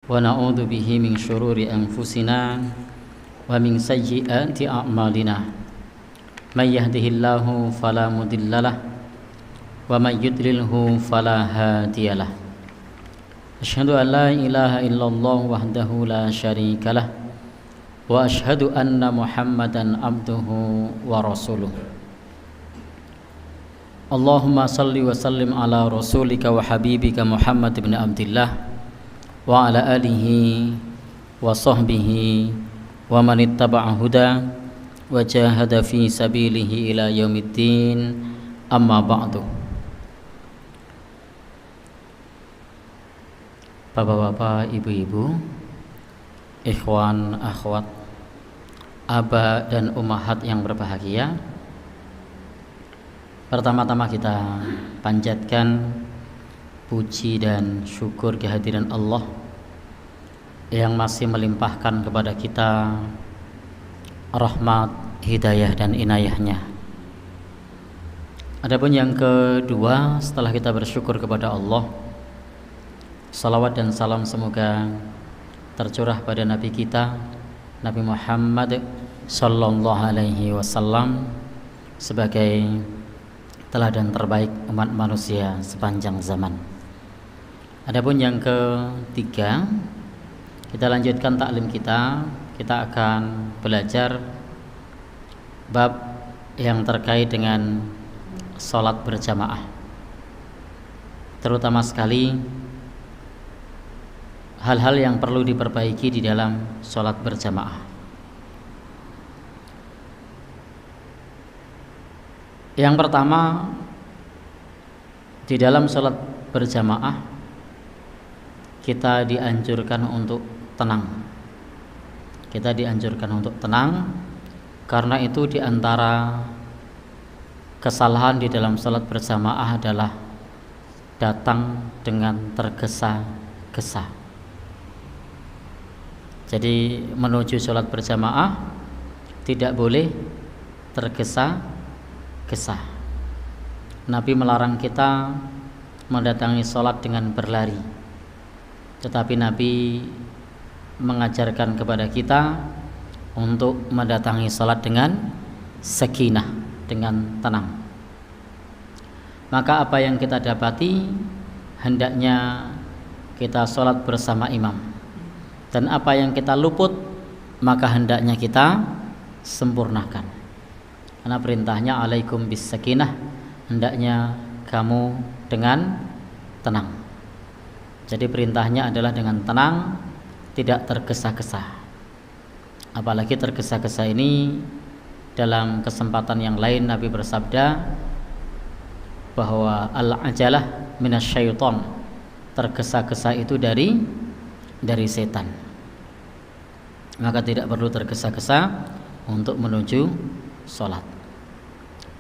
ونعوذ به من شرور أنفسنا ومن سيئات أعمالنا من يهده الله فلا مضل له ومن يضلله فلا هادي له أشهد أن لا إله إلا الله وحده لا شريك له وأشهد أن محمدا عبده ورسوله اللهم صل وسلم على رسولك وحبيبك محمد بن عبد الله وعلى آله وصحبه ومن اتبع هدى وجاهد في سبيله إلى يوم الدين أما بعد. Bapak-bapak, ibu-ibu, ikhwan, akhwat, aba dan ummahat yang berbahagia, pertama-tama kita panjatkan puji dan syukur kehadiran Allah yang masih melimpahkan kepada kita rahmat, hidayah dan inayahnya. Adapun yang kedua, setelah kita bersyukur kepada Allah, salawat dan salam semoga tercurah pada Nabi kita, Nabi Muhammad sallallahu alaihi wasallam, sebagai teladan terbaik umat manusia sepanjang zaman. Adapun yang ketiga, kita lanjutkan taklim kita. Kita akan belajar bab yang terkait dengan sholat berjamaah, terutama sekali hal-hal yang perlu diperbaiki di dalam sholat berjamaah. Yang pertama, di dalam sholat berjamaah kita dianjurkan untuk tenang. Kita dianjurkan untuk tenang, karena itu di antara kesalahan di dalam sholat berjamaah adalah datang dengan tergesa-gesa. Jadi menuju sholat berjamaah tidak boleh tergesa-gesa. Nabi melarang kita mendatangi sholat dengan berlari, tetapi Nabi mengajarkan kepada kita untuk mendatangi salat dengan sakinah, dengan tenang. Maka apa yang kita dapati, hendaknya kita salat bersama imam, dan apa yang kita luput maka hendaknya kita sempurnakan. Karena perintahnya alaikum bis sakinah, hendaknya kamu dengan tenang. Jadi perintahnya adalah dengan tenang, tidak tergesa-gesa. Apalagi tergesa-gesa ini, dalam kesempatan yang lain Nabi bersabda bahwa al-ajalah minasyaiton, tergesa-gesa itu dari setan. Maka tidak perlu tergesa-gesa untuk menuju sholat.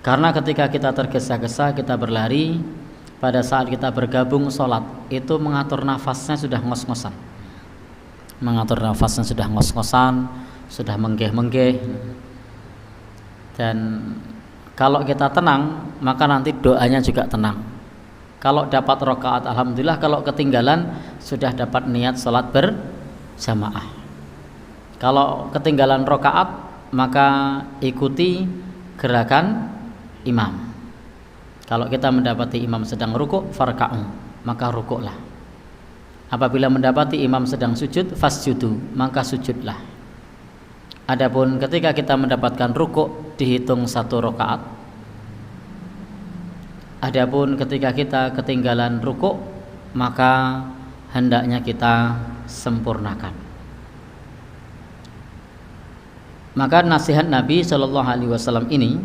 Karena ketika kita tergesa-gesa, kita berlari, pada saat kita bergabung sholat itu mengatur nafasnya sudah ngos-ngosan, sudah menggeh-menggeh. Dan kalau kita tenang, maka nanti doanya juga tenang. Kalau dapat rakaat alhamdulillah, kalau ketinggalan sudah dapat niat sholat berjamaah. Kalau ketinggalan rakaat, maka ikuti gerakan imam. Kalau kita mendapati imam sedang rukuk, farka'u, maka rukuklah. Apabila mendapati imam sedang sujud, fasjudu, maka sujudlah. Adapun ketika kita mendapatkan rukuk, dihitung 1 rakaat. Adapun ketika kita ketinggalan rukuk, maka hendaknya kita sempurnakan. Maka nasihat Nabi Shallallahu Alaihi Wasallam ini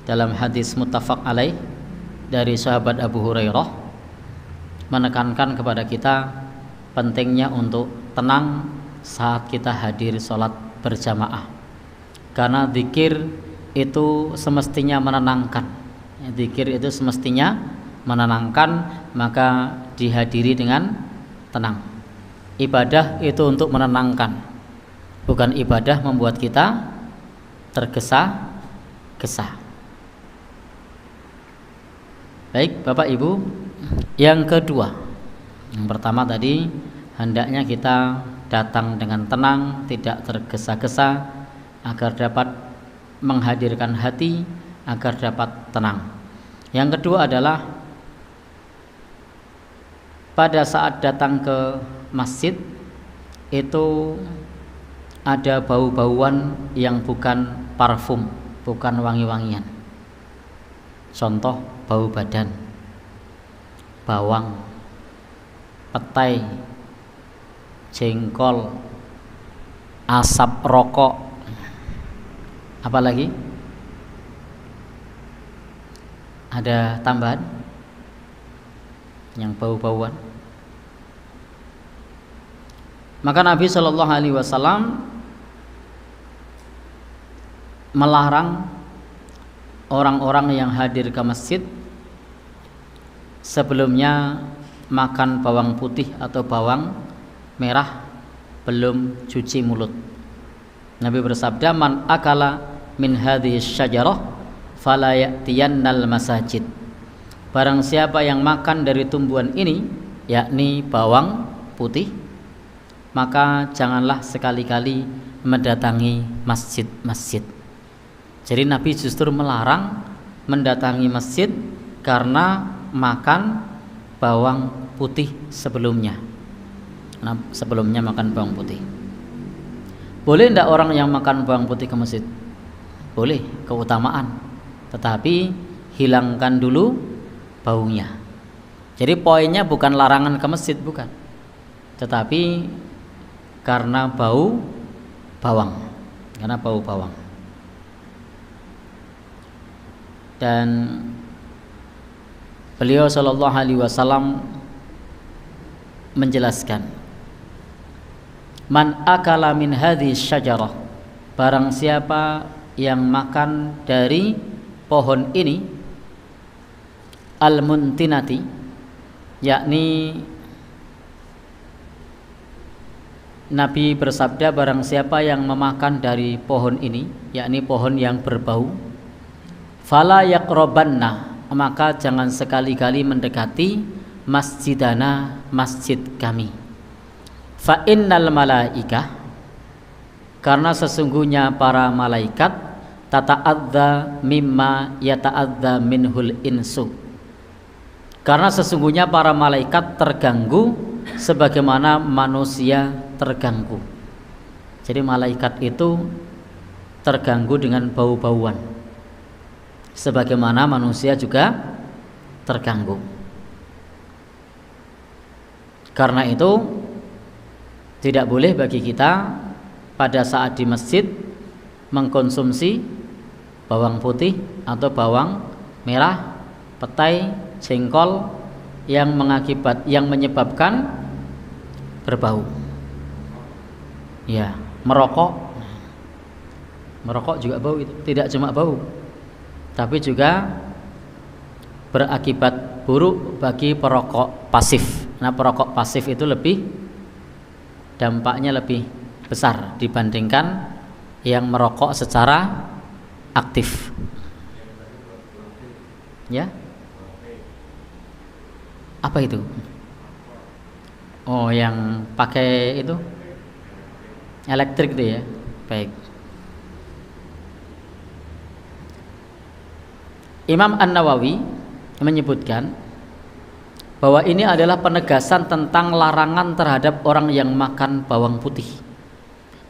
dalam hadis muttafaq alaih dari sahabat Abu Hurairah menekankan kepada kita pentingnya untuk tenang saat kita hadir sholat berjamaah, karena zikir itu semestinya menenangkan. Zikir itu semestinya menenangkan, maka dihadiri dengan tenang. Ibadah itu untuk menenangkan, bukan ibadah membuat kita tergesa-gesa. Baik Bapak Ibu, yang kedua, yang pertama tadi hendaknya kita datang dengan tenang, tidak tergesa-gesa, agar dapat menghadirkan hati, agar dapat tenang. Yang kedua adalah pada saat datang ke masjid itu ada bau-bauan yang bukan parfum, bukan wangi-wangian. Contoh bau badan, bawang, petai, jengkol, asap rokok, apalagi? Ada tambahan yang bau-bauan? Maka Nabi Shallallahu Alaihi Wasallam melarang orang-orang yang hadir ke masjid sebelumnya makan bawang putih atau bawang merah belum cuci mulut. Nabi bersabda, man akala min hadhihi syajarah fala ya'tiyannal masajid. Barang siapa yang makan dari tumbuhan ini, yakni bawang putih, maka janganlah sekali-kali mendatangi masjid-masjid. Jadi Nabi justru melarang mendatangi masjid karena makan bawang putih sebelumnya. Nah, sebelumnya makan bawang putih. Boleh tidak orang yang makan bawang putih ke masjid? Boleh, keutamaan. Tetapi hilangkan dulu baunya. Jadi poinnya bukan larangan ke masjid, bukan. Tetapi karena bau bawang. Karena bau bawang. Dan beliau Shallallahu Alaihi Wasallam menjelaskan, man akala min hadhihi syajarah, barang siapa yang makan dari pohon ini, al-muntinati, yakni Nabi bersabda, barang siapa yang memakan dari pohon ini, yakni pohon yang berbau, fala yaqrabanna, maka jangan sekali-kali mendekati masjidana, masjid kami. Fa innal malaikah, karena sesungguhnya para malaikat tata'adza mimma yata'adza minhul insu, karena sesungguhnya para malaikat terganggu sebagaimana manusia terganggu. Jadi malaikat itu terganggu dengan bau-bauan sebagaimana manusia juga terganggu. Karena itu tidak boleh bagi kita pada saat di masjid mengkonsumsi bawang putih atau bawang merah, petai, jengkol yang menyebabkan berbau. Ya, merokok juga bau itu. Tidak cuma bau, tapi juga berakibat buruk bagi perokok pasif. Nah, perokok pasif itu dampaknya lebih besar dibandingkan yang merokok secara aktif. Ya? Apa itu? Oh, yang pakai itu elektrik itu ya. Baik. Imam An-Nawawi menyebutkan bahwa ini adalah penegasan tentang larangan terhadap orang yang makan bawang putih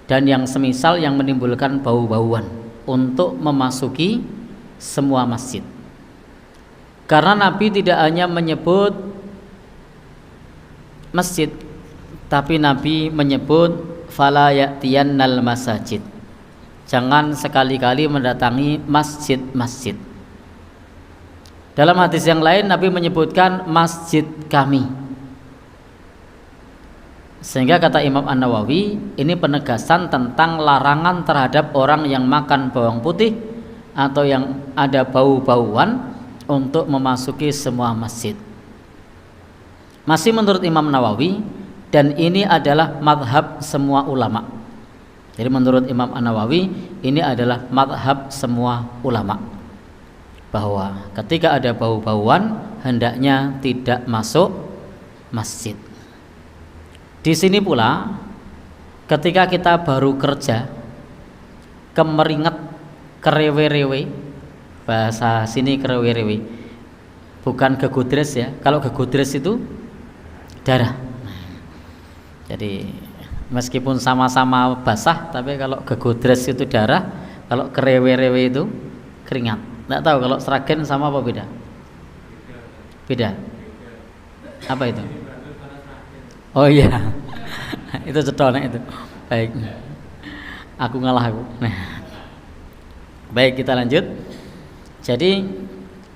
dan yang semisal yang menimbulkan bau-bauan untuk memasuki semua masjid. Karena Nabi tidak hanya menyebut masjid, tapi Nabi menyebut fala ya'tiyannal masajid. Jangan sekali-kali mendatangi masjid-masjid. Dalam hadis yang lain Nabi menyebutkan masjid kami. Sehingga kata Imam An-Nawawi, ini penegasan tentang larangan terhadap orang yang makan bawang putih atau yang ada bau-bauan untuk memasuki semua masjid. Masih menurut Imam Nawawi, dan ini adalah madhab semua ulama. Jadi menurut Imam An-Nawawi, ini adalah madhab semua ulama, bahwa ketika ada bau-bauan hendaknya tidak masuk masjid. Di sini pula ketika kita baru kerja, kemeringet, kerewe-rewe, bahasa sini kerewe-rewe, bukan gegudres ya. Kalau gegudres itu darah. Jadi meskipun sama-sama basah, tapi kalau gegudres itu darah, kalau kerewe-rewe itu keringat. Nggak tahu kalau Sragen sama apa beda? Beda. Apa itu? Oh iya, itu cetonek itu. Baik, aku ngalah aku. Nah, baik kita lanjut. Jadi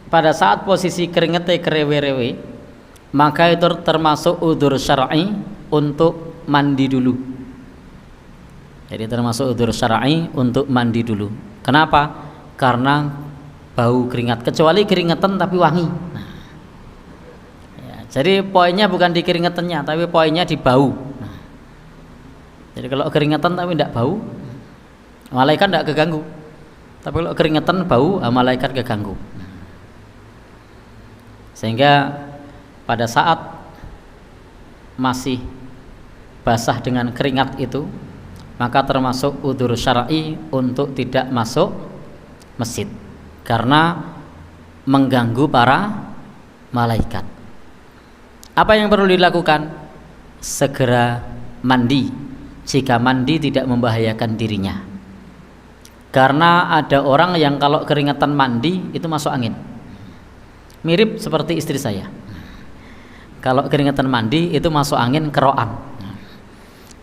pada saat posisi keringetnya kerewe-rewe, maka itu termasuk udzur syar'i untuk mandi dulu. Jadi termasuk udzur syar'i untuk mandi dulu. Kenapa? Karena bau keringat. Kecuali keringetan tapi wangi. Jadi poinnya bukan di keringetannya, tapi poinnya di bau. Jadi kalau keringetan tapi tidak bau, malaikat tidak keganggu. Tapi kalau keringetan bau, malaikat keganggu. Sehingga pada saat masih basah dengan keringat itu, maka termasuk udzur syar'i untuk tidak masuk masjid karena mengganggu para malaikat. Apa yang perlu dilakukan? Segera mandi jika mandi tidak membahayakan dirinya. Karena ada orang yang kalau keringetan mandi itu masuk angin. Mirip seperti istri saya. Kalau keringetan mandi itu masuk angin keroan.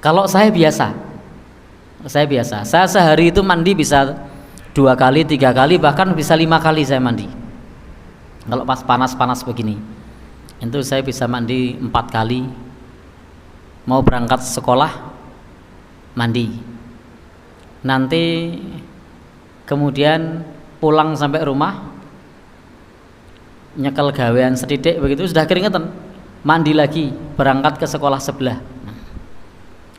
Kalau saya biasa. Saya sehari itu mandi bisa 2 kali, 3 kali, bahkan bisa 5 kali saya mandi. Kalau pas panas-panas begini, itu saya bisa mandi 4 kali. Mau berangkat sekolah mandi, nanti kemudian pulang sampai rumah nyekel gawean sedidik begitu sudah keringetan, mandi lagi berangkat ke sekolah sebelah.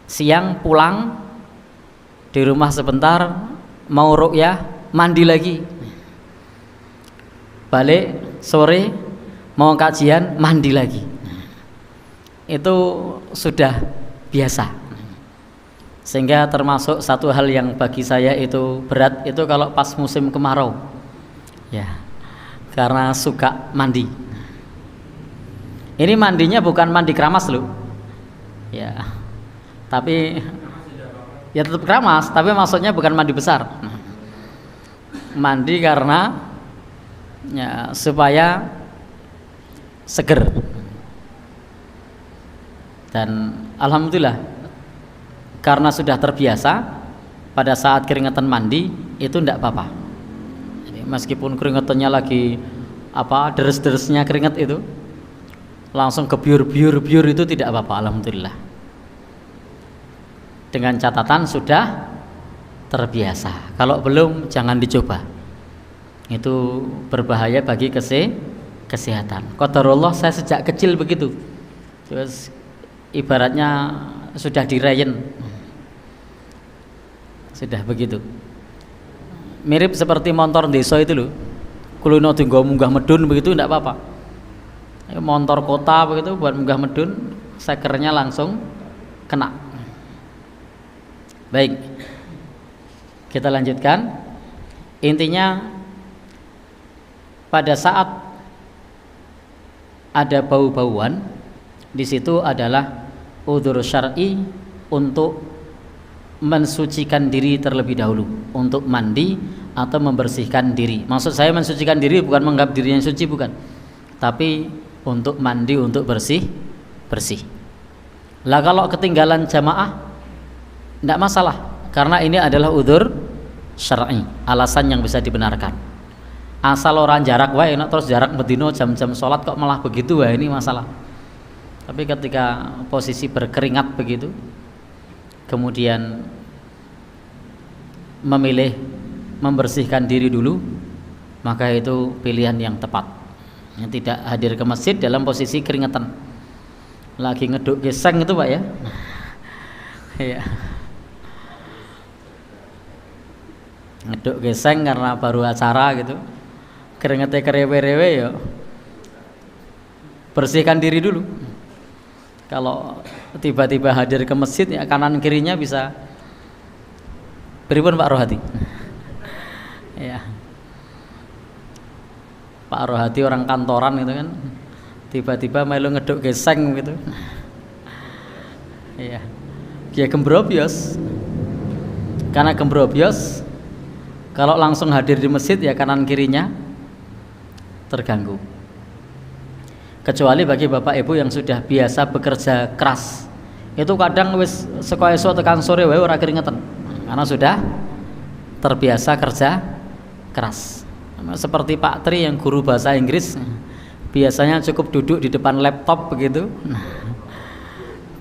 Siang pulang di rumah sebentar mau ruqyah mandi lagi, balik sore mau kajian mandi lagi. Itu sudah biasa. Sehingga termasuk satu hal yang bagi saya itu berat itu kalau pas musim kemarau. Ya. Karena suka mandi. Ini mandinya bukan mandi keramas loh. Ya. Tapi ya tetap keramas, tapi maksudnya bukan mandi besar. Mandi karena ya supaya seger. Dan alhamdulillah karena sudah terbiasa, pada saat keringetan mandi itu tidak apa-apa. Jadi meskipun keringetannya lagi deres-deresnya keringat itu langsung kebiur-biur itu tidak apa-apa, alhamdulillah. Dengan catatan sudah terbiasa. Kalau belum jangan dicoba. Itu berbahaya bagi kesehatan. Qadarullah saya sejak kecil begitu. Terus ibaratnya sudah dirayen. Sudah begitu. Mirip seperti motor desa itu loh. Kulino tinggal munggah medun begitu tidak apa-apa. Motor kota begitu buat munggah medun, sekernya langsung kena. Baik. Kita lanjutkan. Intinya pada saat ada bau-bauan, di situ adalah udzur syar'i untuk mensucikan diri terlebih dahulu, untuk mandi atau membersihkan diri. Maksud saya mensucikan diri bukan menganggap dirinya suci, bukan, tapi untuk mandi, untuk bersih. Lah kalau ketinggalan jamaah tidak masalah, karena ini adalah udzur syar'i, alasan yang bisa dibenarkan. Asal orang jarak wae terus jarak bedino jam-jam sholat kok malah begitu, wah ini masalah. Tapi ketika posisi berkeringat begitu, kemudian memilih membersihkan diri dulu, maka itu pilihan yang tepat. Tidak hadir ke masjid dalam posisi keringetan. Lagi ngeduk geseng itu Pak ya. Iya. Ngeduk geseng karena baru acara gitu. Keringetnya kerewe-rewe ya. Bersihkan diri dulu. Kalau tiba-tiba hadir ke masjid ya kanan kirinya bisa pripun Pak Rohati. Ya. Pak Rohati orang kantoran gitu kan. Tiba-tiba melu ngeduk geseng gitu. Iya. Dia gembrobios. Karena gembrobios kalau langsung hadir di masjid ya kanan kirinya terganggu. Kecuali bagi bapak ibu yang sudah biasa bekerja keras, itu kadang wis saka esuk tekan sore wae ora keringetan karena sudah terbiasa kerja keras. Seperti Pak Tri yang guru bahasa Inggris, biasanya cukup duduk di depan laptop begitu,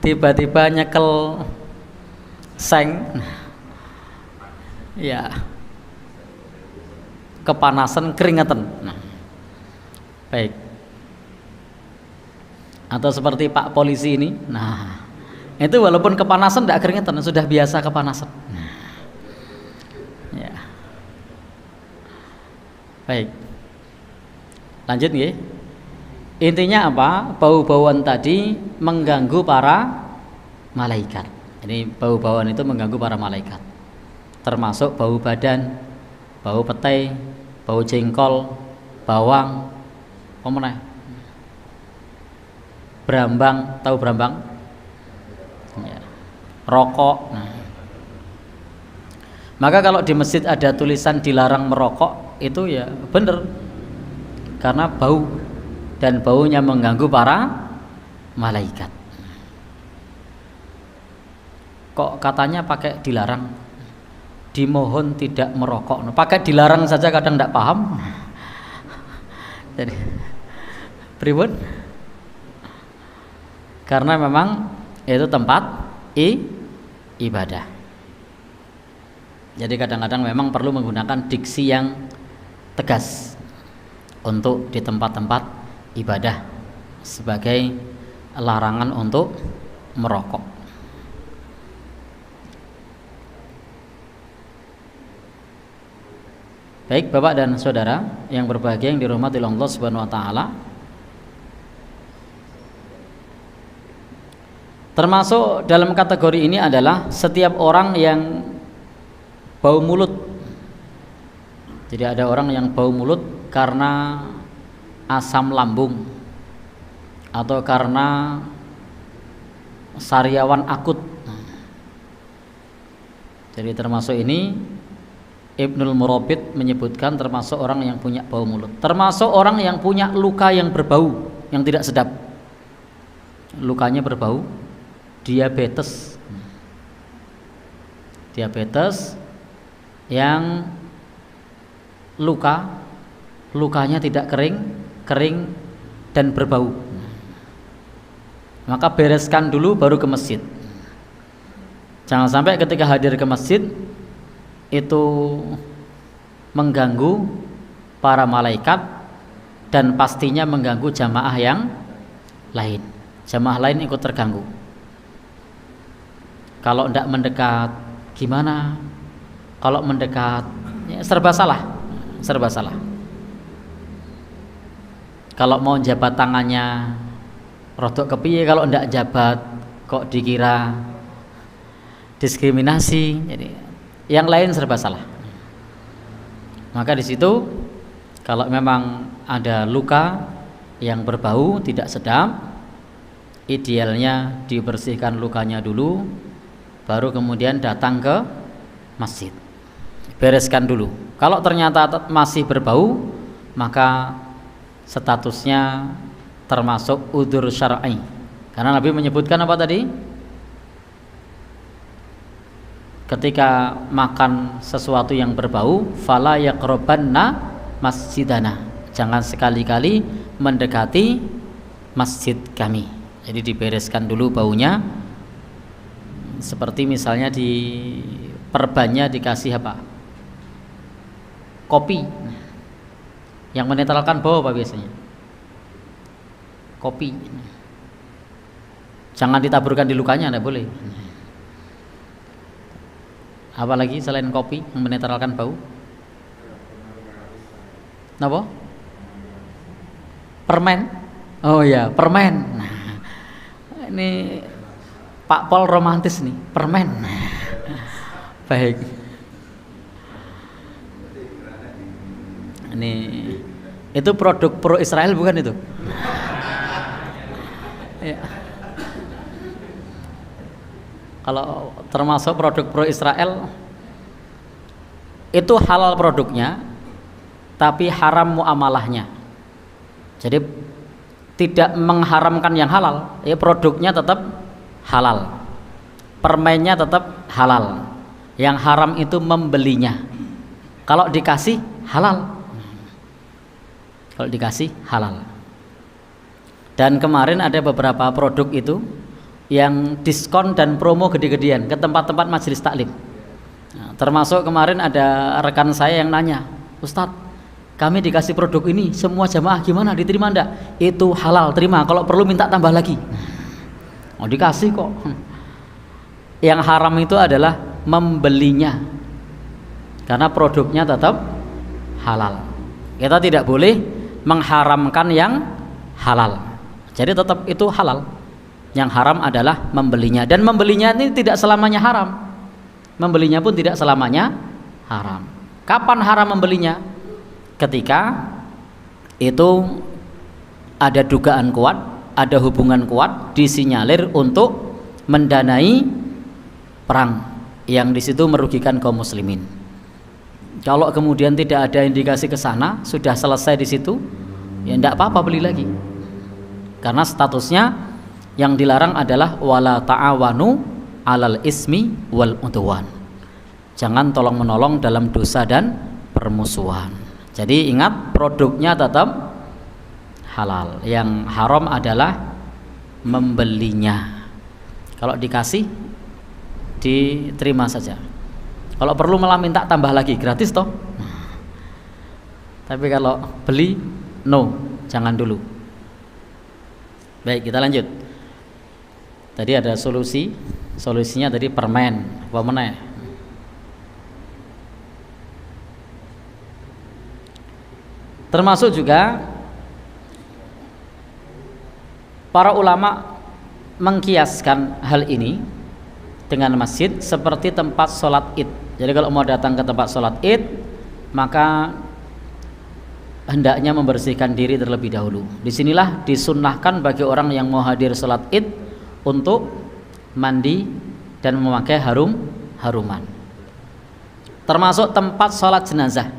tiba-tiba nyekel seng, ya kepanasan keringetan. Baik. Atau seperti Pak polisi ini, nah itu walaupun kepanasan tidak keringetan, sudah biasa kepanasan. Ya. Baik, lanjut ya. Intinya apa? Bau-bauan tadi mengganggu para malaikat. Ini bau-bauan itu mengganggu para malaikat, termasuk bau badan, bau petai, bau jengkol, bawang, apa meneh? Brambang, tahu brambang? Ya. Rokok. Nah. Maka kalau di masjid ada tulisan dilarang merokok, itu ya benar, karena bau dan baunya mengganggu para malaikat. Kok katanya pakai dilarang? Dimohon tidak merokok. Pakai dilarang saja kadang tidak paham. Jadi, pribun? Karena memang itu tempat ibadah. Jadi kadang-kadang memang perlu menggunakan diksi yang tegas untuk di tempat-tempat ibadah sebagai larangan untuk merokok. Baik Bapak dan Saudara yang berbahagia yang dirahmati Allah Subhanahu wa taala. Termasuk dalam kategori ini adalah setiap orang yang bau mulut. Jadi ada orang yang bau mulut karena asam lambung atau karena sariawan akut. Jadi termasuk ini Ibnul Murabit menyebutkan termasuk orang yang punya bau mulut. Termasuk orang yang punya luka yang berbau, yang tidak sedap. Lukanya berbau. Diabetes yang lukanya tidak kering dan berbau, maka bereskan dulu baru ke masjid. Jangan sampai ketika hadir ke masjid itu mengganggu para malaikat dan pastinya mengganggu jamaah yang lain. Jamaah lain ikut terganggu. Kalau tidak mendekat gimana? Kalau mendekat ya serba salah. Kalau mau jabat tangannya rodok kepiye, kalau tidak jabat kok dikira diskriminasi. Jadi yang lain serba salah. Maka di situ kalau memang ada luka yang berbau tidak sedap, idealnya dibersihkan lukanya dulu, baru kemudian datang ke masjid, bereskan dulu. Kalau ternyata masih berbau, maka statusnya termasuk udzur syar'i. Karena Nabi menyebutkan apa tadi? Ketika makan sesuatu yang berbau, fala yaqrabanna masjidana. Jangan sekali-kali mendekati masjid kami. Jadi dibereskan dulu baunya. Seperti misalnya di perbannya dikasih apa? Kopi. Yang menetralkan bau apa biasanya? Kopi. Jangan ditaburkan di lukanya, tidak boleh. Apalagi selain kopi yang menetralkan bau? Napa? Permen. Oh ya, permen. Nah, Ini Pak Pol romantis nih, permen. Baik. Ini itu produk pro Israel bukan itu? Ya. Kalau termasuk produk pro Israel itu halal produknya, tapi haram muamalahnya. Jadi tidak mengharamkan yang halal, ya produknya tetap halal, permennya tetap halal. Yang haram itu membelinya. Kalau dikasih halal, kalau dikasih halal. Dan kemarin ada beberapa produk itu yang diskon dan promo gede-gedean ke tempat-tempat majelis taklim. Nah, termasuk kemarin ada rekan saya yang nanya, Ustadz, kami dikasih produk ini, semua jamaah gimana, diterima enggak? Itu halal, terima, kalau perlu minta tambah lagi. Oh dikasih kok. Yang haram itu adalah membelinya, karena produknya tetap halal. Kita tidak boleh mengharamkan yang halal, jadi tetap itu halal. Yang haram adalah membelinya, dan membelinya ini tidak selamanya haram. Membelinya pun tidak selamanya haram. Kapan haram membelinya? Ketika itu ada dugaan kuat, ada hubungan kuat, disinyalir untuk mendanai perang yang di situ merugikan kaum muslimin. Kalau kemudian tidak ada indikasi ke sana, sudah selesai di situ, ya tidak apa-apa beli lagi. Karena statusnya yang dilarang adalah wala ta'awanu 'alal ismi wal udwan. Jangan tolong-menolong dalam dosa dan permusuhan. Jadi ingat, produknya tetap halal. Yang haram adalah membelinya. Kalau dikasih diterima saja. Kalau perlu malah minta tambah lagi, gratis toh. Tapi kalau beli, no, jangan dulu. Baik, kita lanjut. Tadi ada solusinya tadi permen, apa meneh? Termasuk juga para ulama mengkiaskan hal ini dengan masjid seperti tempat sholat id. Jadi kalau mau datang ke tempat sholat id, maka hendaknya membersihkan diri terlebih dahulu. Disinilah disunnahkan bagi orang yang mau hadir sholat id untuk mandi dan memakai haruman. Termasuk tempat sholat jenazah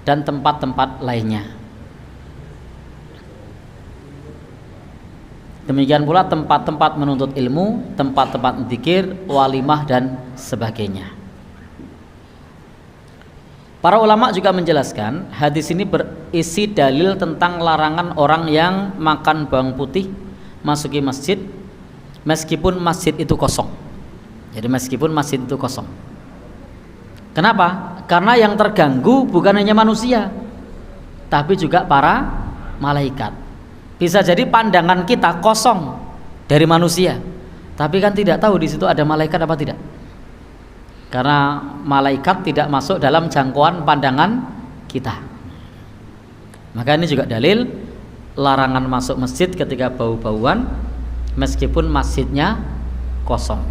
dan tempat-tempat lainnya. Demikian pula tempat-tempat menuntut ilmu, tempat-tempat zikir, walimah dan sebagainya. Para ulama juga menjelaskan hadis ini berisi dalil tentang larangan orang yang makan bawang putih masuki masjid meskipun masjid itu kosong. Jadi meskipun masjid itu kosong. Kenapa? Karena yang terganggu bukan hanya manusia, tapi juga para malaikat. Bisa jadi pandangan kita kosong dari manusia, tapi kan tidak tahu di situ ada malaikat apa tidak. Karena malaikat tidak masuk dalam jangkauan pandangan kita. Maka ini juga dalil larangan masuk masjid ketika bau-bauan meskipun masjidnya kosong.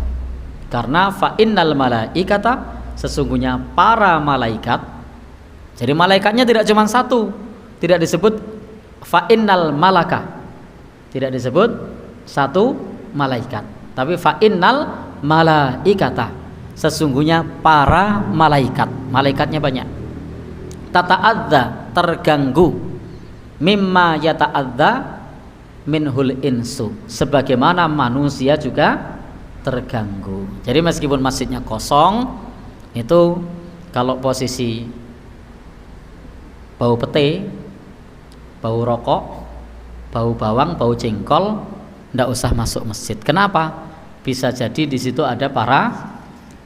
Karena fa innal malaikata, sesungguhnya para malaikat. Jadi malaikatnya tidak cuma satu, tidak disebut fa innal malaka, tidak disebut satu malaikat, tapi fa innal malaikata, sesungguhnya para malaikat. Malaikatnya banyak. Tata'adza, terganggu, mimma yata'adza minhul insu, sebagaimana manusia juga terganggu. Jadi meskipun masjidnya kosong, itu kalau posisi bau pete, bau rokok, bau bawang, bau jengkol, ndak usah masuk masjid. Kenapa? Bisa jadi di situ ada para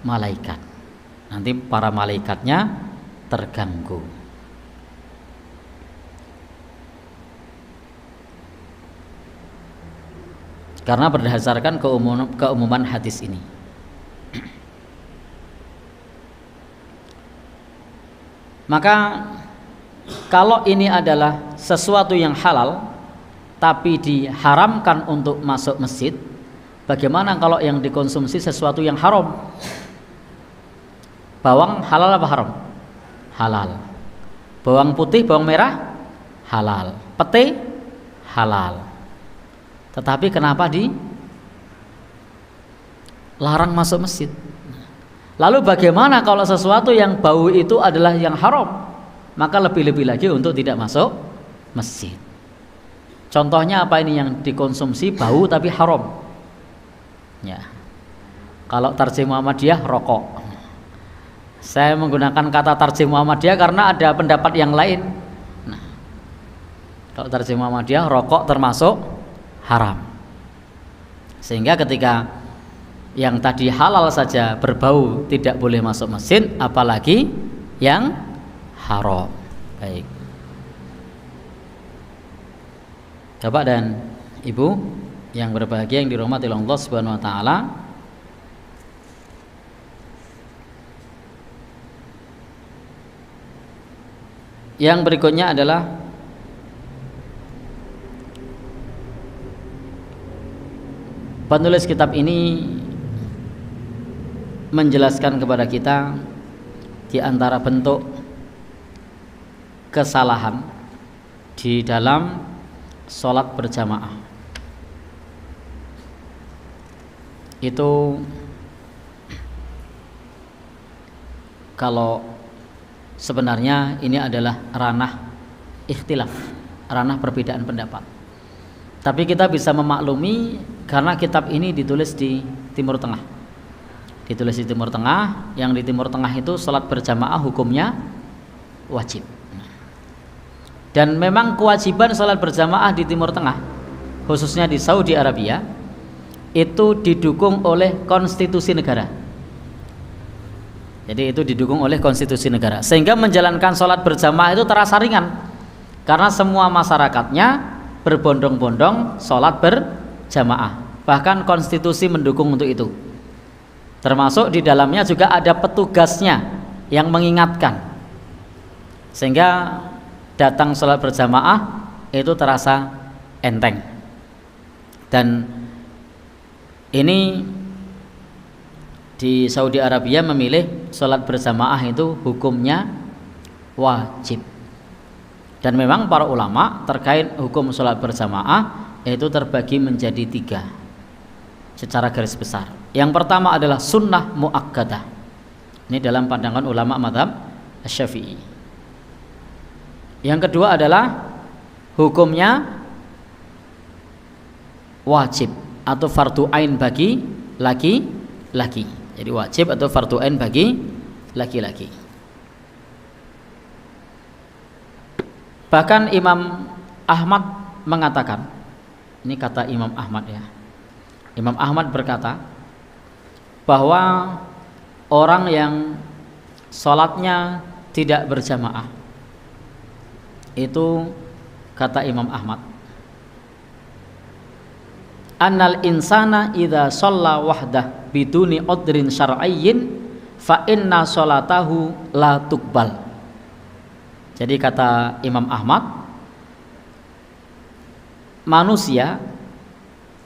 malaikat. Nanti para malaikatnya terganggu. Karena berdasarkan keumuman hadis ini. Maka kalau ini adalah sesuatu yang halal, tapi diharamkan untuk masuk masjid, bagaimana kalau yang dikonsumsi sesuatu yang haram? Bawang halal apa haram? Halal. Bawang putih, bawang merah halal. Pete halal. Tetapi kenapa dilarang masuk masjid? Lalu bagaimana kalau sesuatu yang bau itu adalah yang haram? Maka lebih-lebih lagi untuk tidak masuk masjid. Contohnya apa ini yang dikonsumsi bau tapi haram? Ya. Kalau tarjih Muhammadiyah rokok. Saya menggunakan kata tarjih Muhammadiyah karena ada pendapat yang lain. Nah, kalau tarjih Muhammadiyah rokok termasuk haram. Sehingga ketika yang tadi halal saja berbau tidak boleh masuk masjid, apalagi yang haram. Baik. Bapak dan Ibu yang berbahagia yang dirahmati oleh Allah Subhanahu wa taala, yang berikutnya adalah penulis kitab ini menjelaskan kepada kita di antara bentuk kesalahan di dalam sholat berjamaah itu, kalau sebenarnya ini adalah ranah ikhtilaf, ranah perbedaan pendapat, tapi kita bisa memaklumi karena kitab ini ditulis di Timur Tengah. Ditulis di Timur Tengah, yang di Timur Tengah itu sholat berjamaah hukumnya wajib. Dan memang kewajiban sholat berjamaah di Timur Tengah, khususnya di Saudi Arabia, itu didukung oleh konstitusi negara. Jadi itu didukung oleh konstitusi negara, sehingga menjalankan sholat berjamaah itu terasa ringan, karena semua masyarakatnya berbondong-bondong sholat berjamaah. Bahkan konstitusi mendukung untuk itu. Termasuk di dalamnya juga ada petugasnya yang mengingatkan, sehingga datang sholat berjamaah itu terasa enteng. Dan ini di Saudi Arabia memilih sholat berjamaah itu hukumnya wajib. Dan memang para ulama terkait hukum sholat berjamaah itu terbagi menjadi 3 secara garis besar. Yang pertama adalah sunnah muakkadah. Ini dalam pandangan ulama mazhab Syafi'i. Yang kedua adalah hukumnya wajib atau fardu ain bagi laki-laki. Jadi wajib atau fardu ain bagi laki-laki. Bahkan Imam Ahmad mengatakan, ini kata Imam Ahmad ya, Imam Ahmad berkata bahwa orang yang sholatnya tidak berjamaah, itu kata Imam Ahmad, annal insana idza shalla wahdah biduni udrin syar'iyyin fa inna sholatahu la tuqbal. Jadi kata Imam Ahmad, manusia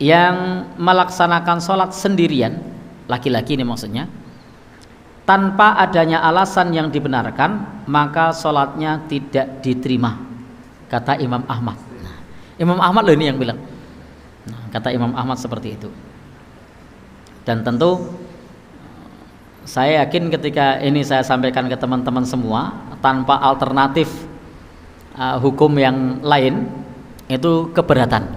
yang melaksanakan sholat sendirian, laki-laki ini maksudnya, tanpa adanya alasan yang dibenarkan, maka sholatnya tidak diterima, kata Imam Ahmad. Imam Ahmad loh ini yang bilang. Kata Imam Ahmad seperti itu. Dan tentu saya yakin ketika ini saya sampaikan ke teman-teman semua, tanpa alternatif hukum yang lain, itu keberatan.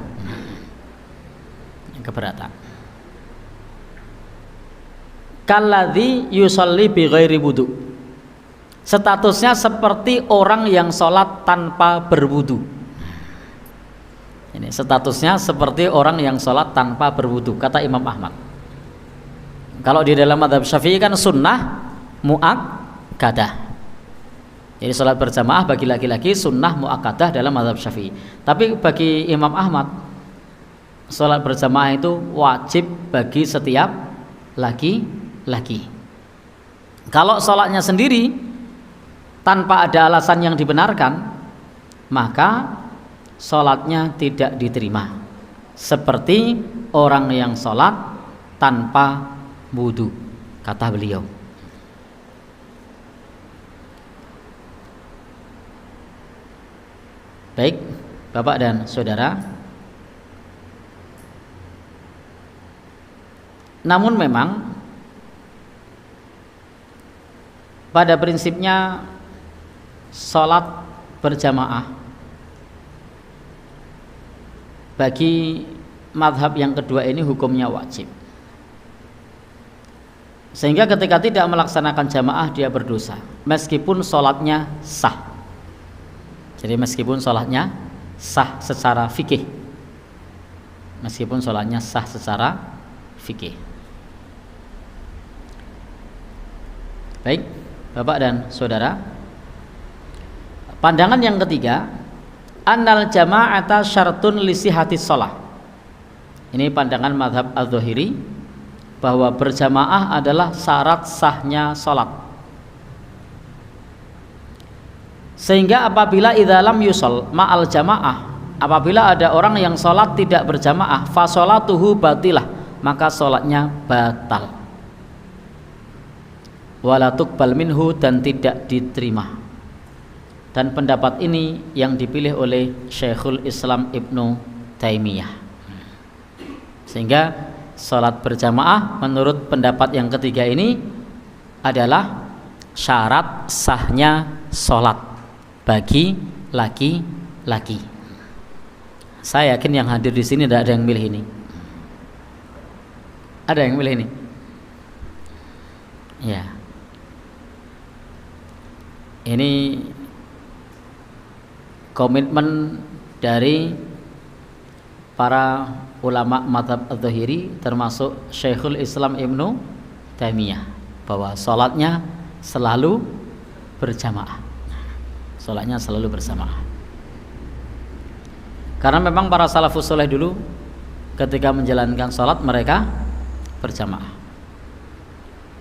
Kalladzi yusolli bi ghairi wudu. Statusnya seperti orang yang sholat tanpa berwudu. Ini statusnya seperti orang yang sholat tanpa berwudu, kata Imam Ahmad. Kalau di dalam mazhab Syafi'i kan sunnah muakkadah. Jadi sholat berjamaah bagi laki-laki sunnah muakkadah dalam mazhab Syafi'i. Tapi bagi Imam Ahmad, sholat berjamaah itu wajib bagi setiap laki-laki. Kalau sholatnya sendiri tanpa ada alasan yang dibenarkan, maka sholatnya tidak diterima, seperti orang yang sholat tanpa wudu, kata beliau. Baik, Bapak dan Saudara, namun memang pada prinsipnya sholat berjamaah bagi mazhab yang kedua ini hukumnya wajib, sehingga ketika tidak melaksanakan jamaah dia berdosa meskipun sholatnya sah. Jadi meskipun sholatnya sah secara fikih, meskipun sholatnya sah secara fikih. Baik, Bapak dan Saudara, pandangan yang ketiga, annal jama'ata syartun li sihhatis shalah. Ini pandangan mazhab Az-Zahiri, bahwa berjamaah adalah syarat sahnya salat. Sehingga apabila idza lam yusol ma'al jamaah, apabila ada orang yang salat tidak berjamaah, fa sholatuhu batilah, maka salatnya batal. Wala tuqbal minhu, dan tidak diterima. Dan pendapat ini yang dipilih oleh Syekhul Islam Ibnu Taimiyah. Sehingga salat berjamaah menurut pendapat yang ketiga ini adalah syarat sahnya salat bagi laki-laki. Saya yakin yang hadir di sini tidak ada yang milih ini. Ada yang milih ini? Ya. Ini komitmen dari para ulama mazhab Az-Zahiri termasuk Syekhul Islam Ibnu Taimiyah, bahwa salatnya selalu berjamaah. Salatnya selalu berjamaah. Karena memang para salafus saleh dulu ketika menjalankan salat mereka berjamaah.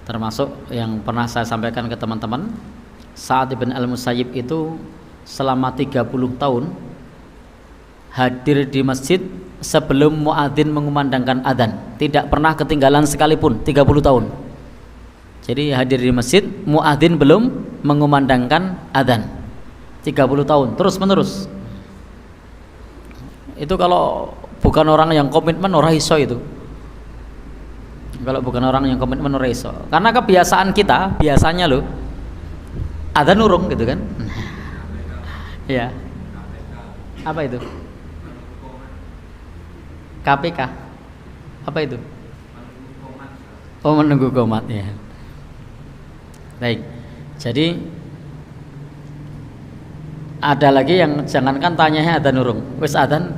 Termasuk yang pernah saya sampaikan ke teman-teman, Sa'ad bin Al-Musayyib itu selama 30 tahun hadir di masjid sebelum muadzin mengumandangkan adzan, tidak pernah ketinggalan sekalipun 30 tahun. Jadi hadir di masjid muadzin belum mengumandangkan adzan, 30 tahun terus menerus. Itu kalau bukan orang yang komitmen ora iso itu. Kalau bukan orang yang komitmen ora iso. Karena kebiasaan kita biasanya loh adzan urung gitu kan. Ya. Apa itu? KPK. Apa itu? Oh, menunggu qomat ya. Baik. Jadi ada lagi yang jangankan tanyanya adzan urung, wis adzan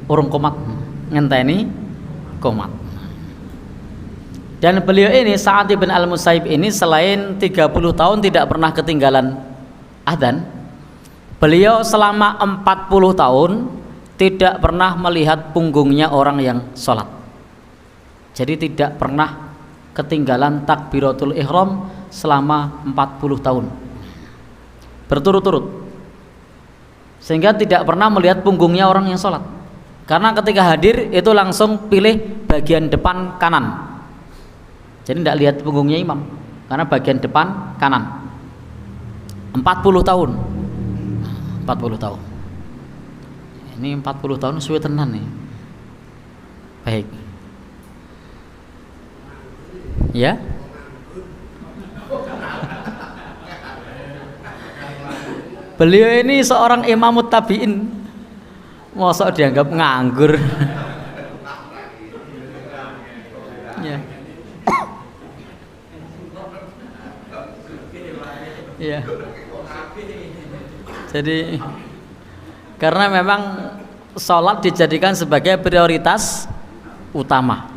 urung qomat, ngenteni qomat. Dan beliau ini Sa'ad bin Al-Musayyib ini selain 30 tahun tidak pernah ketinggalan adzan, beliau selama 40 tahun tidak pernah melihat punggungnya orang yang sholat. Jadi tidak pernah ketinggalan takbiratul ihram selama 40 tahun berturut-turut, sehingga tidak pernah melihat punggungnya orang yang sholat. Karena ketika hadir itu langsung pilih bagian depan kanan, jadi tidak lihat punggungnya imam, karena bagian depan kanan. 40 tahun 40 tahun. Ini 40 tahun suwe tenan nih. Baik. Ya. Beliau ini seorang imamut tabi'in. Masa dianggap nganggur. Ya. Ya. Jadi karena memang sholat dijadikan sebagai prioritas utama.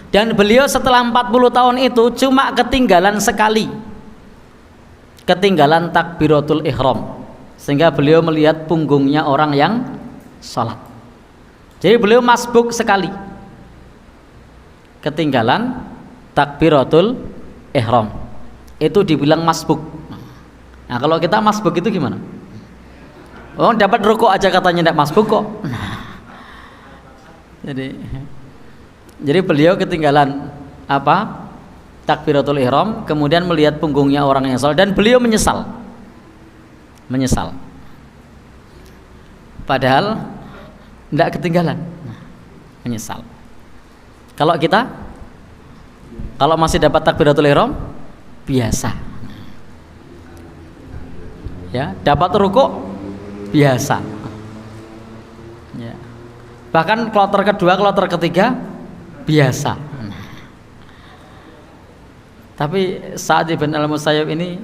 Dan beliau setelah 40 tahun itu cuma ketinggalan sekali, ketinggalan takbiratul ihram, sehingga beliau melihat punggungnya orang yang sholat. Jadi beliau masbuk sekali, ketinggalan takbiratul ihram, itu dibilang masbuk. Nah kalau kita masbuk itu gimana? Oh, dapat rukuk aja katanya tidak masbuk kok. Jadi beliau ketinggalan apa? Takbiratul ihram, kemudian melihat punggungnya orang yang salat dan beliau menyesal. Padahal tidak ketinggalan. Menyesal. Kalau kita kalau masih dapat takbiratul ihram biasa. Ya, dapat rukuk biasa. Ya. Bahkan kloter kedua, kloter ketiga biasa. Tapi Sa'ad bin al-Musayyib ini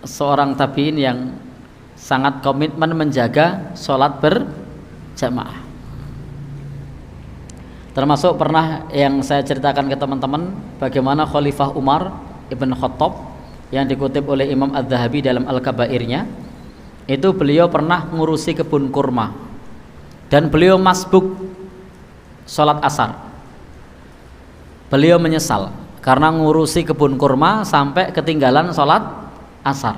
seorang tabi'in yang sangat komitmen menjaga sholat berjamaah. Termasuk pernah yang saya ceritakan ke teman-teman bagaimana Khalifah Umar ibn Khattab yang dikutip oleh Imam Az-Zahabi dalam Al-Kabairnya, itu beliau pernah ngurusi kebun kurma dan beliau masbuk sholat asar. Beliau menyesal karena ngurusi kebun kurma sampai ketinggalan sholat asar.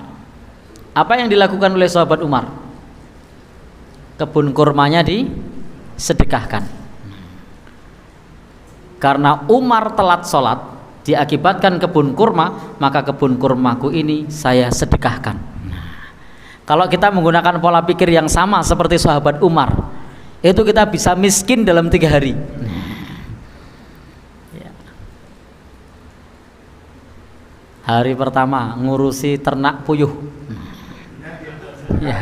Apa yang dilakukan oleh sahabat Umar? Kebun kurmanya disedekahkan. Karena Umar telat sholat diakibatkan kebun kurma, maka kebun kurmaku ini saya sedekahkan. Kalau kita menggunakan pola pikir yang sama seperti sahabat Umar, itu kita bisa miskin dalam 3 hari. Hari pertama ngurusi ternak puyuh, ya.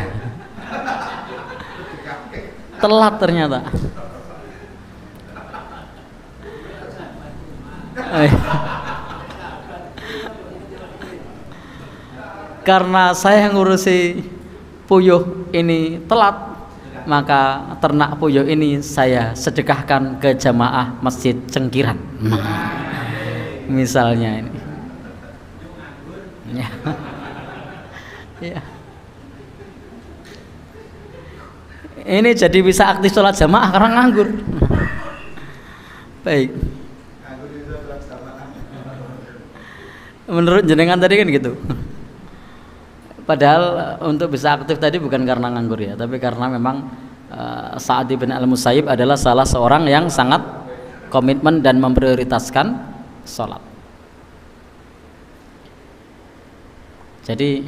Telat ternyata. Karena saya ngurusi puyuh ini telat, maka ternak puyuh ini saya sedekahkan ke jamaah Masjid Cengkiran. Misalnya ini. Ya. Ya. Ini jadi bisa aktif sholat jamaah karena nganggur. Baik. Menurut jenengan tadi kan gitu. Padahal untuk bisa aktif tadi bukan karena nganggur ya, tapi karena memang Sa'ad bin al-Musayyib adalah salah seorang yang sangat komitmen dan memprioritaskan sholat. Jadi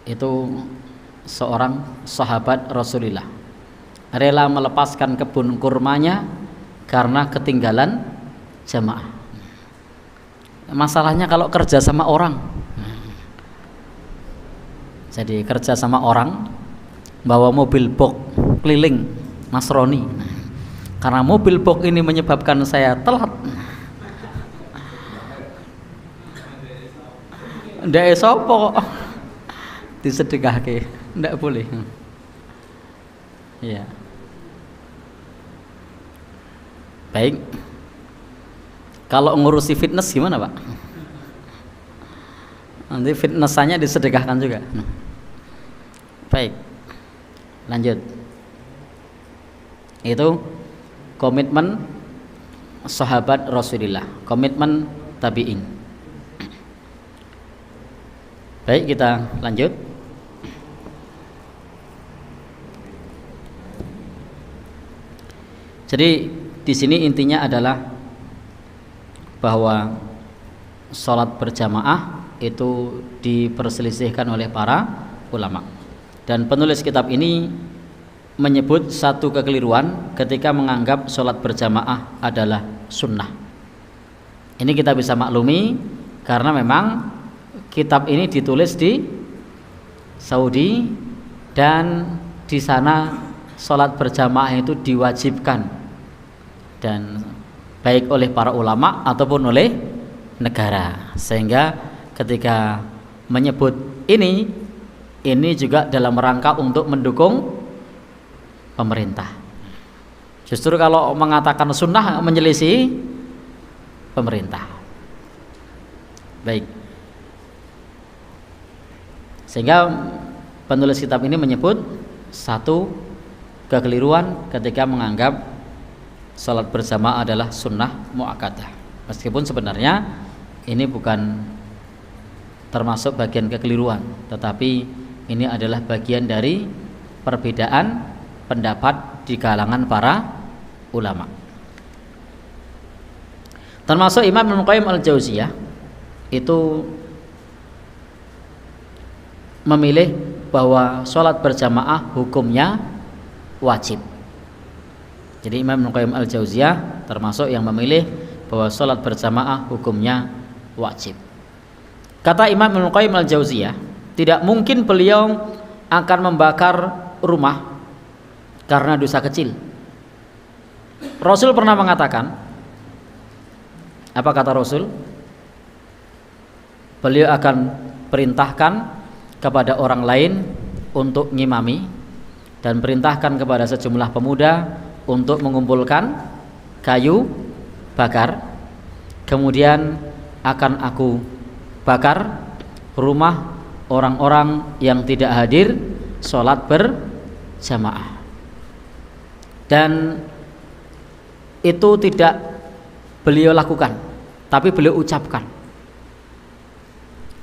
itu seorang sahabat Rasulullah rela melepaskan kebun kurmanya karena ketinggalan jamaah. Masalahnya kalau kerja sama orang, jadi kerja sama orang bawa mobil box keliling Nasrani, karena mobil box ini menyebabkan saya telat. Ndak sopo kok disedekahke, ndak boleh. Ya. Baik. Kalau ngurusi fitness gimana, Pak? Nanti fitnessannya disedekahkan juga. Baik. Lanjut. Itu komitmen sahabat Rasulullah, komitmen tabi'in. Baik, kita lanjut. Jadi di sini intinya adalah bahwa sholat berjamaah itu diperselisihkan oleh para ulama. Dan penulis kitab ini menyebut satu kekeliruan ketika menganggap sholat berjamaah adalah sunnah. Ini kita bisa maklumi karena memang kitab ini ditulis di Saudi dan di sana sholat berjamaah itu diwajibkan, dan baik oleh para ulama ataupun oleh negara, sehingga ketika menyebut ini juga dalam rangka untuk mendukung pemerintah. Justru kalau mengatakan sunnah menyelisih pemerintah. Baik. Sehingga penulis kitab ini menyebut satu kekeliruan ketika menganggap salat berjamaah adalah sunnah muakkadah. Meskipun sebenarnya ini bukan termasuk bagian kekeliruan, tetapi Ini adalah bagian dari perbedaan pendapat di kalangan para ulama. Termasuk Imam Ibnu Qayyim al-Jauziyah itu memilih bahwa sholat berjamaah hukumnya wajib. Jadi Imam Ibnu Qayyim al-Jauziyah termasuk yang memilih bahwa sholat berjamaah hukumnya wajib. Kata Imam Ibnu Qayyim al-Jauziyah, tidak mungkin beliau akan membakar rumah karena dosa kecil. Rasul pernah mengatakan, apa kata Rasul? Beliau akan perintahkan kepada orang lain untuk ngimami dan perintahkan kepada sejumlah pemuda untuk mengumpulkan kayu bakar, kemudian akan aku bakar rumah orang-orang yang tidak hadir sholat berjamaah. Dan itu tidak beliau lakukan, tapi beliau ucapkan.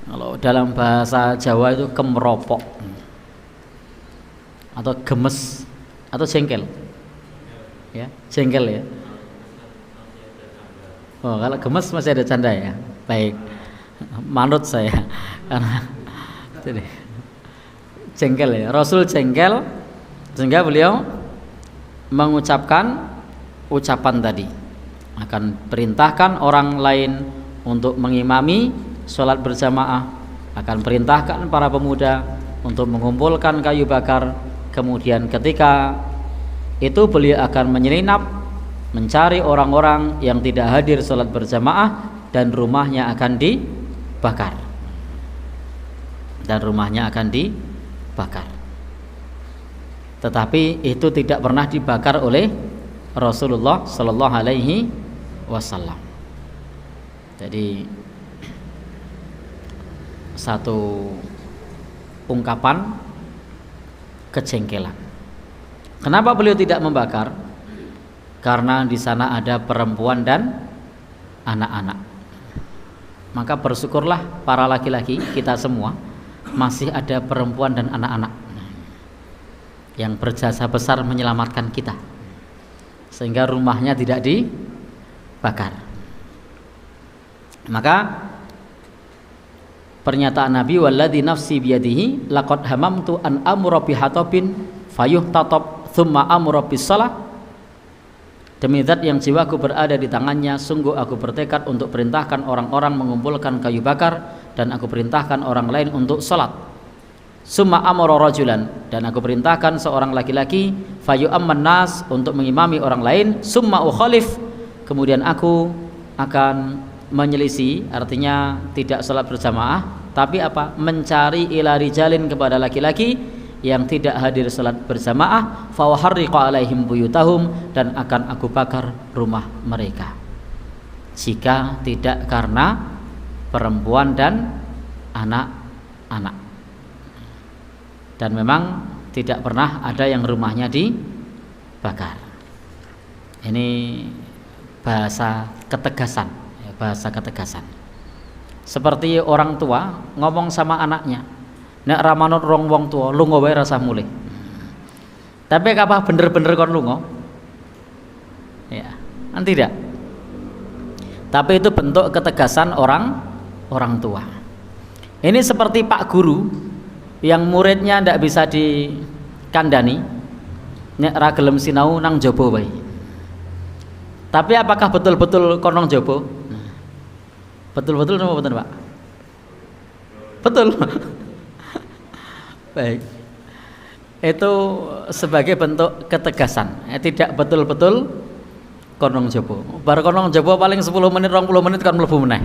Kalau dalam bahasa Jawa itu kemeropok atau gemes atau jengkel, ya, jengkel ya. Oh, kalau gemes masih ada canda ya. Baik, manut saya karena jadi jengkel ya. Rasul jengkel sehingga beliau mengucapkan ucapan tadi, akan perintahkan orang lain untuk mengimami sholat berjamaah, akan perintahkan para pemuda untuk mengumpulkan kayu bakar, kemudian ketika itu beliau akan menyelinap mencari orang-orang yang tidak hadir sholat berjamaah dan rumahnya akan dibakar, tetapi itu tidak pernah dibakar oleh Rasulullah Sallallahu Alaihi Wasallam. Jadi satu ungkapan kejengkelan. Kenapa beliau tidak membakar? Karena di sana ada perempuan dan anak-anak. Maka bersyukurlah para laki-laki kita semua masih ada perempuan dan anak-anak yang berjasa besar menyelamatkan kita, sehingga rumahnya tidak dibakar. Maka pernyataan Nabi, walladzi nafsi biyadihi laqad hamamtu an amura bihatabin fayuhtatab thumma amura bisalah, demi zat yang jiwaku berada di tangannya, sungguh aku bertekad untuk perintahkan orang-orang mengumpulkan kayu bakar dan aku perintahkan orang lain untuk salat. Summa amara rajulan, dan aku perintahkan seorang laki-laki fayu'amman nas, untuk mengimami orang lain. Summa ukhalif, kemudian aku akan menyelisih, artinya tidak salat berjamaah, tapi apa? Mencari ila rijalin, kepada laki-laki yang tidak hadir salat berjamaah, fa waharriqa alaihim buyutahum, dan akan aku bakar rumah mereka, jika tidak karena perempuan dan anak-anak. Dan memang tidak pernah ada yang rumahnya dibakar. Ini bahasa ketegasan, ya, bahasa ketegasan. Seperti orang tua ngomong sama anaknya, nek ramanut rong wong tua lunga wae rasah mulih. Tapi apa bener-bener kon lunga? Ya, kan tidak. Tapi itu bentuk ketegasan orang tua. Ini seperti pak guru yang muridnya ndak bisa dikandani, nek ra gelem sinau nang jaba wae. Tapi apakah betul-betul kon nang jaba? Betul-betul napa mboten, Pak? Betul. Baik. Itu sebagai bentuk ketegasan. Tidak betul-betul kon nang jaba. Bar kon nang jaba paling 10 menit 20 menit kon mlebu meneh.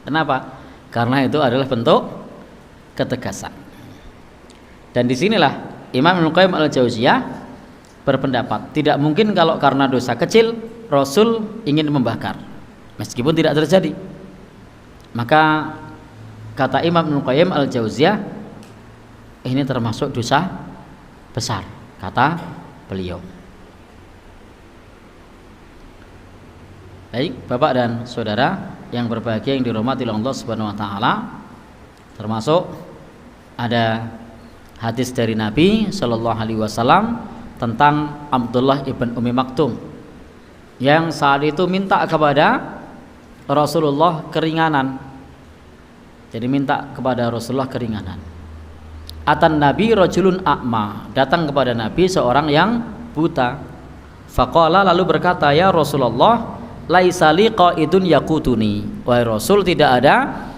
Kenapa? Karena itu adalah bentuk ketegasan. Dan disinilah Imam Ibnu Qayyim al-Jauziyah berpendapat tidak mungkin kalau karena dosa kecil Rasul ingin membakar, meskipun tidak terjadi. Maka kata Imam Ibnu Qayyim al-Jauziyah, ini termasuk dosa besar, kata beliau. Baik, Bapak dan Saudara yang berbahagia yang dirahmati oleh Allah Subhanahu wa taala, termasuk ada hadis dari Nabi Shallallahu Alaihi Wasallam tentang Abdullah ibn Ummi Maktum yang saat itu minta kepada Rasulullah keringanan. Jadi minta kepada Rasulullah keringanan. Atan Nabi rajulun a'ma, datang kepada Nabi seorang yang buta. Faqala, lalu berkata, ya Rasulullah, laisa li qaidun yaqutuni. Wahai Rasul, tidak ada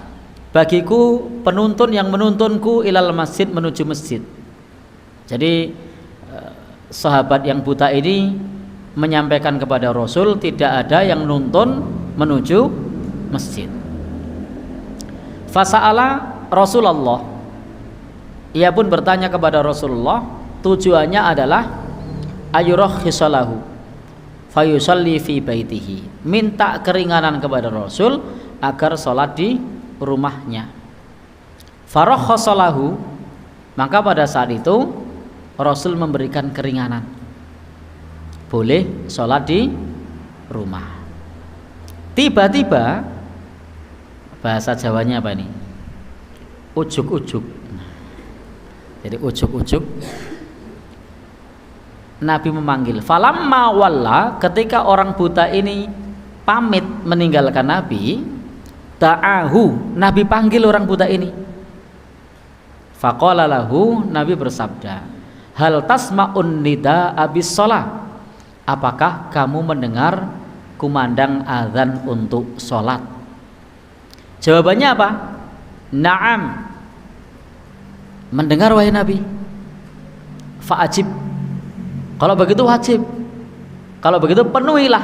bagiku penuntun yang menuntunku ilal masjid, menuju masjid. Jadi sahabat yang buta ini menyampaikan kepada Rasul tidak ada yang nuntun menuju masjid. Fasa'ala Rasulullah, ia pun bertanya kepada Rasulullah, tujuannya adalah ayurahhisalahu fayusalli fi baitihi, minta keringanan kepada Rasul agar sholat di rumahnya. Farahhasalahu, maka pada saat itu Rasul memberikan keringanan, boleh sholat di rumah. Tiba-tiba, bahasa Jawanya apa ini? Ujuk-ujuk. Jadi ujuk-ujuk. Nabi memanggil. Falamma walla, ketika orang buta ini pamit meninggalkan Nabi, ta'ahu, Nabi panggil orang buta ini. Faqala lahu, Nabi bersabda, hal tasma'un nida abis sholat, apakah kamu mendengar kumandang azan untuk sholat? Jawabannya apa? Na'am, mendengar wahai Nabi. Fa'ajib, kalau begitu wajib, kalau begitu penuhilah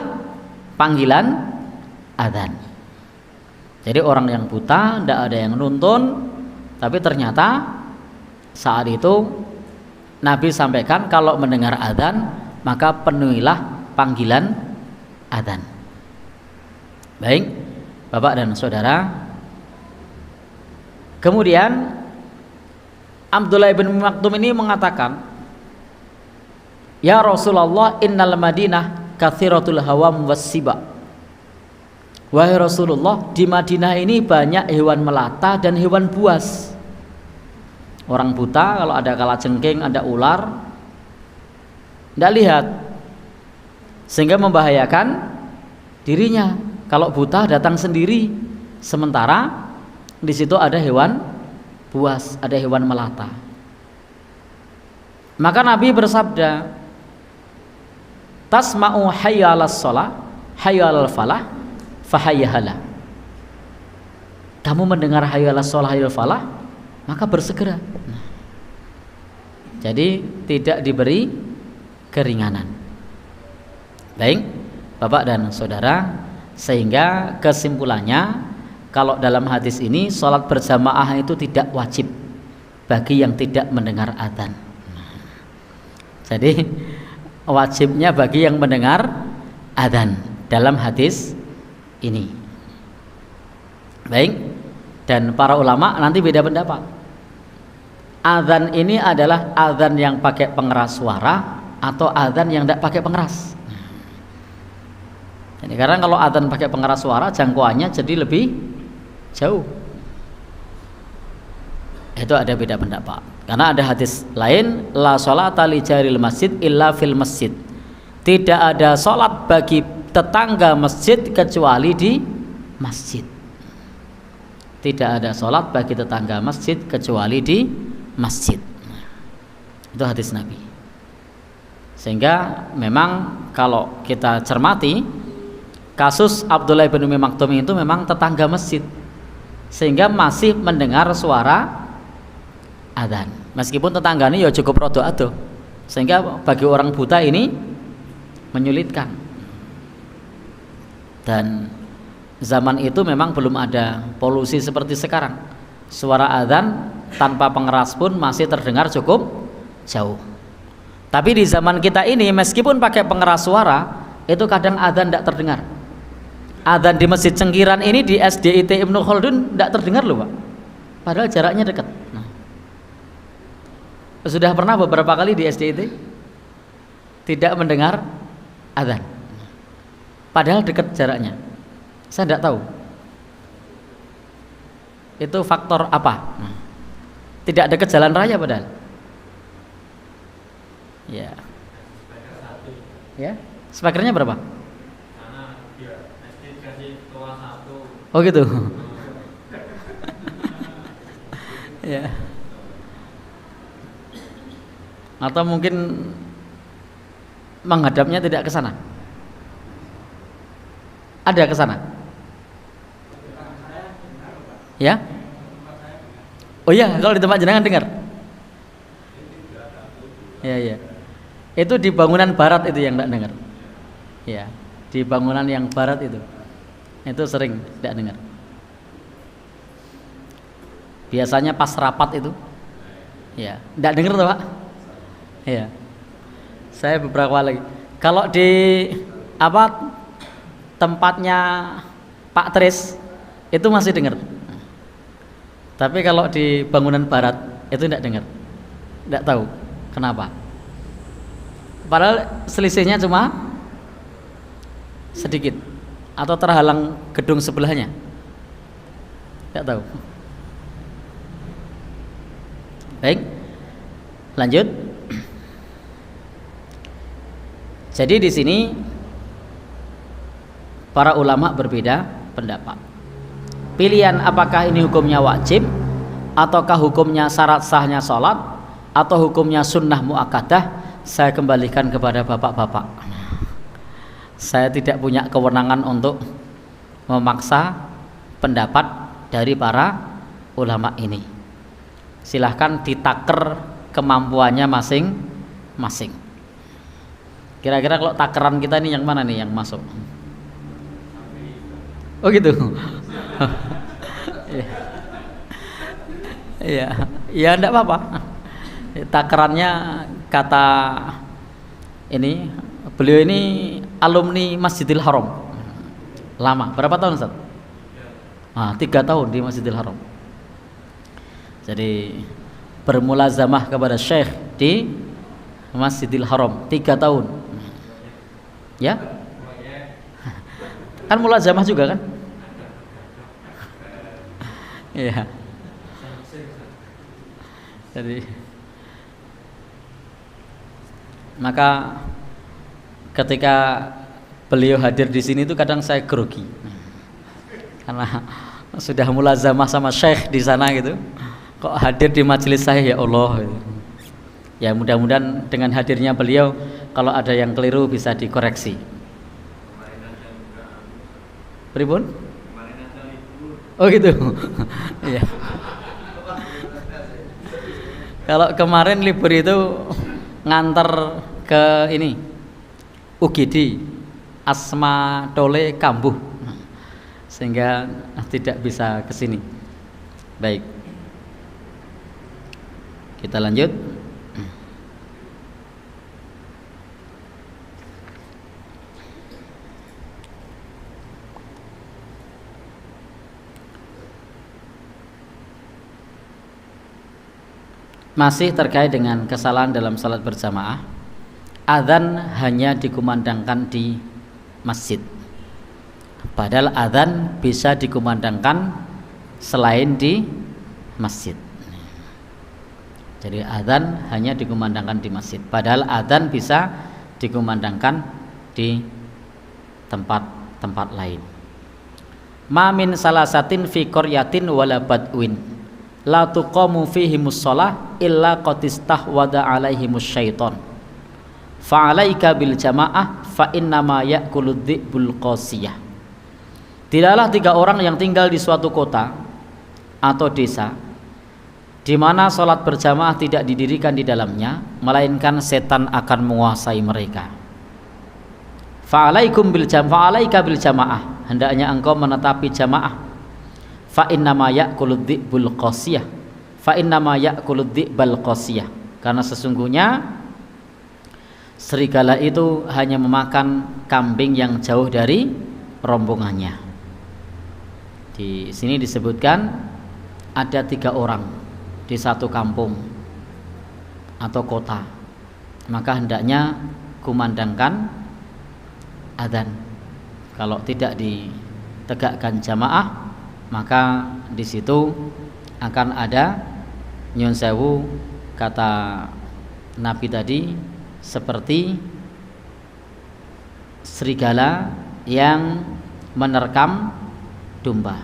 panggilan azan. Jadi orang yang buta tidak ada yang nuntun, tapi ternyata saat itu Nabi sampaikan kalau mendengar azan maka penuhilah panggilan azan. Baik, Bapak dan Saudara. Kemudian Abdullah bin Maktum ini mengatakan, ya Rasulullah, innal Madinah katsiratul hawam wassiba. Wahai Rasulullah, di Madinah ini banyak hewan melata dan hewan buas. Orang buta kalau ada kalajengking, ada ular, tidak lihat, sehingga membahayakan dirinya. Kalau buta datang sendiri, sementara di situ ada hewan buas, ada hewan melata. Maka Nabi bersabda, tasma'u hayya 'alas shalah, hayya 'alal falah, fahayyahala. Kamu mendengar hayya 'alas shalah, hayya 'alal falah, maka bersegera. Jadi tidak diberi keringanan. Baik, Bapak dan Saudara, sehingga kesimpulannya, kalau dalam hadis ini sholat berjamaah itu tidak wajib bagi yang tidak mendengar adzan. Jadi wajibnya bagi yang mendengar adzan dalam hadis ini. Baik, dan para ulama nanti beda pendapat. Adzan ini adalah adzan yang pakai pengeras suara atau adzan yang tidak pakai pengeras. Jadi karena kalau adzan pakai pengeras suara jangkauannya jadi lebih jauh. Itu ada beda pendapat. Karena ada hadis lain, la sholata li jaril masjid illa fil masjid. Tidak ada sholat bagi tetangga masjid kecuali di masjid. Tidak ada sholat bagi tetangga masjid kecuali di masjid. Itu hadis Nabi. Sehingga memang kalau kita cermati, kasus Abdullah bin Ummi Maktum itu memang tetangga masjid, sehingga masih mendengar suara adzan. Meskipun tetangganya ya cukup rodo ado, sehingga bagi orang buta ini menyulitkan. Dan zaman itu memang belum ada polusi seperti sekarang. Suara adzan tanpa pengeras pun masih terdengar cukup jauh. Tapi di zaman kita ini meskipun pakai pengeras suara, itu kadang adzan tidak terdengar. Adzan di Masjid Cengkiran ini di SDIT Ibnu Khaldun tidak terdengar loh Pak, padahal jaraknya dekat. Nah, sudah pernah beberapa kali di SDIT tidak mendengar adzan, padahal dekat jaraknya. Saya tidak tahu itu faktor apa. Nah, Tidak dekat jalan raya padahal. Ya. Ya. Spekernya berapa? Oh gitu. Ya. Atau mungkin menghadapnya tidak ke sana. Ada ke sana? Ya? Oh iya, kalau di tempat jenengan dengar. Ya, ya. Itu di bangunan barat itu yang tidak dengar. Ya, di bangunan yang barat itu sering tidak dengar. Biasanya pas rapat itu, ya, tidak dengar tuh Pak. Ya, saya beberapa lagi. Kalau di apa tempatnya Pak Tris itu masih dengar. Tapi kalau di bangunan barat itu tidak dengar. Tidak tahu kenapa. Padahal selisihnya cuma sedikit atau terhalang gedung sebelahnya. Tidak tahu. Baik. Lanjut. Jadi di sini para ulama berbeda pendapat. Pilihan apakah ini hukumnya wajib ataukah hukumnya syarat sahnya sholat atau hukumnya sunnah muakkadah, saya kembalikan kepada bapak-bapak. Saya tidak punya kewenangan untuk memaksa pendapat dari para ulama ini. Silahkan ditaker kemampuannya masing-masing. Kira-kira kalau takeran kita ini yang mana nih yang masuk? Oh gitu. Iya, ya enggak apa-apa. Takerannya kata ini, beliau ini alumni Masjidil Haram. Lama, berapa tahun Ustaz? 3 tahun di Masjidil Haram. Jadi bermulazamah kepada Syekh di Masjidil Haram 3 tahun. Ya? Kan mulazamah juga kan? Iya. Jadi maka ketika beliau hadir di sini itu kadang saya grogi. Karena sudah mulazamah sama Syekh di sana gitu. Kok hadir di majelis saya, ya Allah. Ya mudah-mudahan dengan hadirnya beliau kalau ada yang keliru bisa dikoreksi. Pripun? Oh gitu. Iya. Kalau kemarin libur itu nganter ke ini UGD Asma Dole Kambuh, sehingga tidak bisa ke sini. Baik. Kita lanjut. Masih terkait dengan kesalahan dalam salat berjamaah, adzan hanya dikumandangkan di masjid. Padahal adzan bisa dikumandangkan selain di masjid. Jadi adzan hanya dikumandangkan di masjid. Padahal adzan bisa dikumandangkan di tempat-tempat lain. Ma min salasatin fi qaryatin wala badwin la tuqamu fihimus shalah illa qad istahwada alaihimus syaiton fa alaika bil jamaah fa innama ya'kulud dhi'bul qasiyah. Tidaklah 3 orang yang tinggal di suatu kota atau desa di mana salat berjamaah tidak didirikan di dalamnya, melainkan setan akan menguasai mereka. Fa alaika bil jamaah, hendaknya engkau menetapi jamaah. Fa innama ya'kulud dhi'bul qasiyah, fa innama ya'kulud dhi'bal qasiyah, karena sesungguhnya serigala itu hanya memakan kambing yang jauh dari rombongannya. Di sini disebutkan ada 3 orang di satu kampung atau kota, maka hendaknya kumandangkan adzan. Kalau tidak ditegakkan jamaah, maka di situ akan ada nyun sewu, kata Nabi tadi, seperti serigala yang menerkam domba.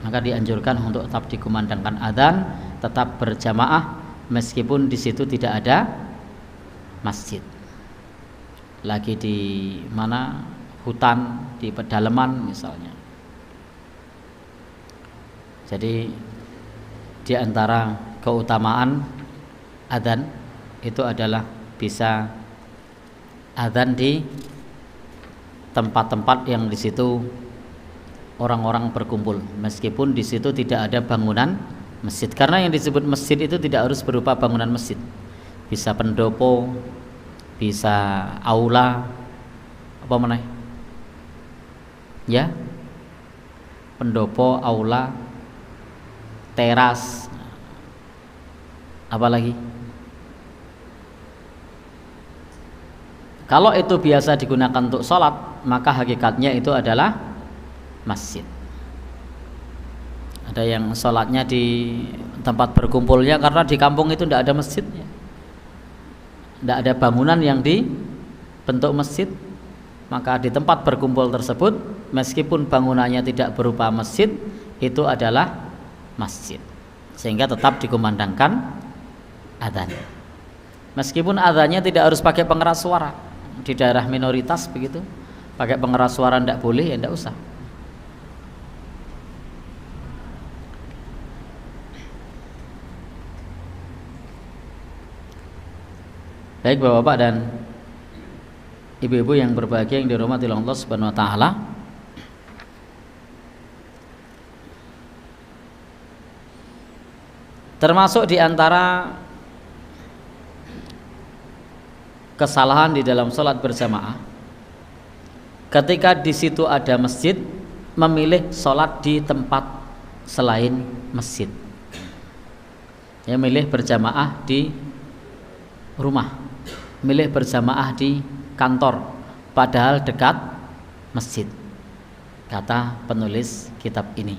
Maka dianjurkan untuk tetap dikumandangkan adzan, tetap berjamaah meskipun di situ tidak ada masjid. Lagi di mana, hutan, di pedalaman misalnya. Jadi di antara keutamaan adzan itu adalah bisa adzan di tempat-tempat yang di situ orang-orang berkumpul, meskipun di situ tidak ada bangunan masjid. Karena yang disebut masjid itu tidak harus berupa bangunan masjid, bisa pendopo, bisa aula, apa mana? Ya, pendopo, aula, teras, apa lagi? Kalau itu biasa digunakan untuk sholat, maka hakikatnya itu adalah masjid. Ada yang sholatnya di tempat berkumpulnya, karena di kampung itu tidak ada masjidnya, tidak ada bangunan yang dibentuk masjid, maka di tempat berkumpul tersebut, meskipun bangunannya tidak berupa masjid, itu adalah masjid, sehingga tetap dikumandangkan adzan. Meskipun adzannya tidak harus pakai pengeras suara. Di daerah minoritas begitu, pakai pengeras suara tidak boleh, ya tidak usah. Baik Bapak-bapak dan ibu-ibu yang berbahagia yang dirahmati Allah Subhanahu wa taala. Termasuk di antara kesalahan di dalam sholat berjamaah, ketika di situ ada masjid, memilih sholat di tempat selain masjid. Ya, milih berjamaah di rumah, milih berjamaah di kantor, padahal dekat masjid, kata penulis kitab ini.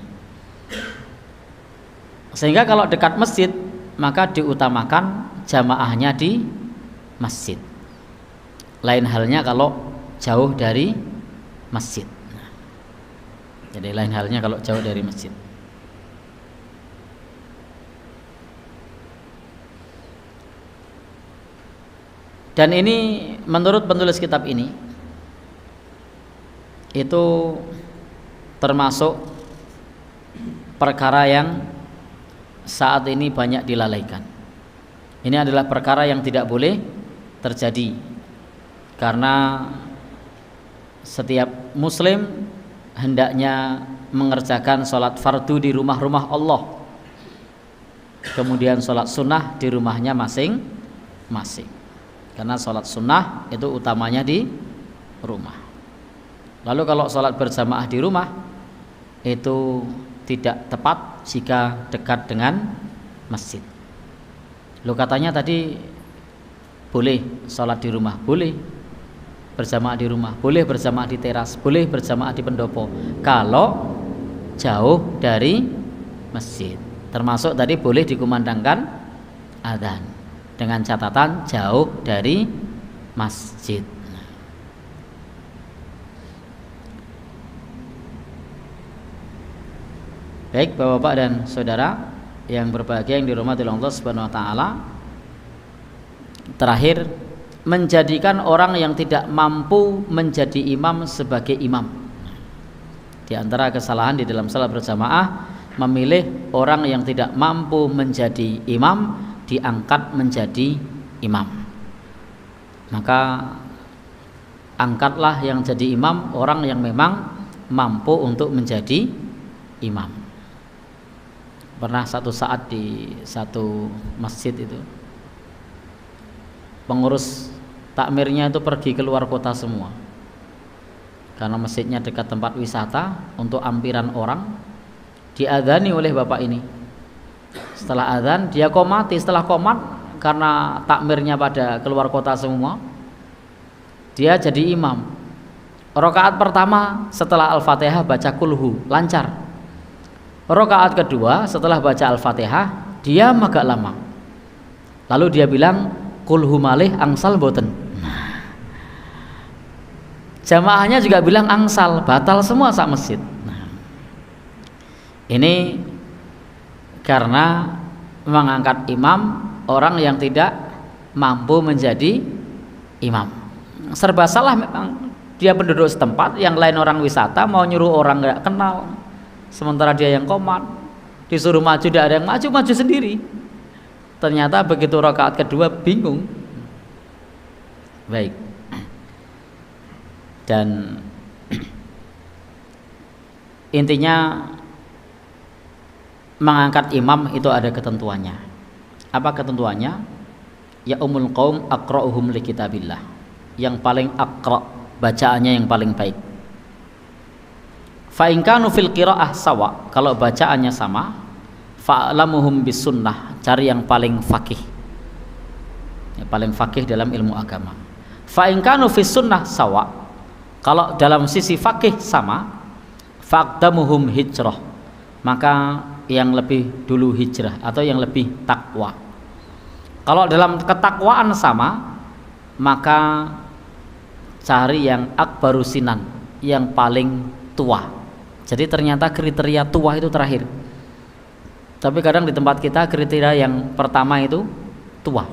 Sehingga kalau dekat masjid, maka diutamakan jamaahnya di masjid. Lain halnya kalau jauh dari masjid. Jadi lain halnya kalau jauh dari masjid. Dan ini menurut penulis kitab ini, itu termasuk perkara yang saat ini banyak dilalaikan. Ini adalah perkara yang tidak boleh terjadi, karena setiap muslim hendaknya mengerjakan sholat fardu di rumah-rumah Allah, kemudian sholat sunnah di rumahnya masing-masing, karena sholat sunnah itu utamanya di rumah. Lalu kalau sholat berjamaah di rumah itu tidak tepat jika dekat dengan masjid. Lo katanya tadi boleh sholat di rumah, boleh berjamaah di rumah, boleh berjamaah di teras, boleh berjamaah di pendopo, kalau jauh dari masjid. Termasuk tadi boleh dikumandangkan adzan dengan catatan jauh dari masjid. Baik Bapak-bapak dan saudara yang berbahagia yang dirahmati Allah Subhanahu wa taala, terakhir, menjadikan orang yang tidak mampu menjadi imam sebagai imam. Di antara kesalahan di dalam salat berjamaah, memilih orang yang tidak mampu menjadi imam diangkat menjadi imam. Maka angkatlah yang jadi imam orang yang memang mampu untuk menjadi imam. Pernah satu saat di satu masjid itu, pengurus takmirnya itu pergi keluar kota semua, karena masjidnya dekat tempat wisata untuk ampiran orang. Diadzani oleh bapak ini. Setelah adzan dia komati, setelah komat karena takmirnya pada keluar kota semua, dia jadi imam. Rakaat pertama setelah Al-Fatihah baca kulhu, lancar. Rakaat kedua setelah baca Al-Fatihah diam agak lama. Lalu dia bilang, kul humalih angsal boten. Jamaahnya juga bilang angsal, batal semua sak masjid. Ini karena mengangkat imam orang yang tidak mampu menjadi imam. Serba salah memang. Dia penduduk setempat, yang lain orang wisata, mau nyuruh orang nggak kenal, sementara dia yang komat, disuruh maju tidak ada yang maju sendiri. Ternyata begitu rakaat kedua bingung. Baik. Dan intinya mengangkat imam itu ada ketentuannya. Apa ketentuannya? Ya umul qaum aqra'uhum li kitabillah. Yang paling aqra', bacaannya yang paling baik. Fa in kanu fil qiraah sawa, kalau bacaannya sama, fa'lamuhum bis sunnah, cari yang paling faqih. Yang paling faqih dalam ilmu agama. Fa in kanu fis sunnah sawa, kalau dalam sisi faqih sama, faqdamuhum hijrah, maka yang lebih dulu hijrah atau yang lebih takwa. Kalau dalam ketakwaan sama, maka cari yang akbaru sinan, yang paling tua. Jadi ternyata kriteria tua itu terakhir. Tapi kadang di tempat kita kriteria yang pertama itu tua.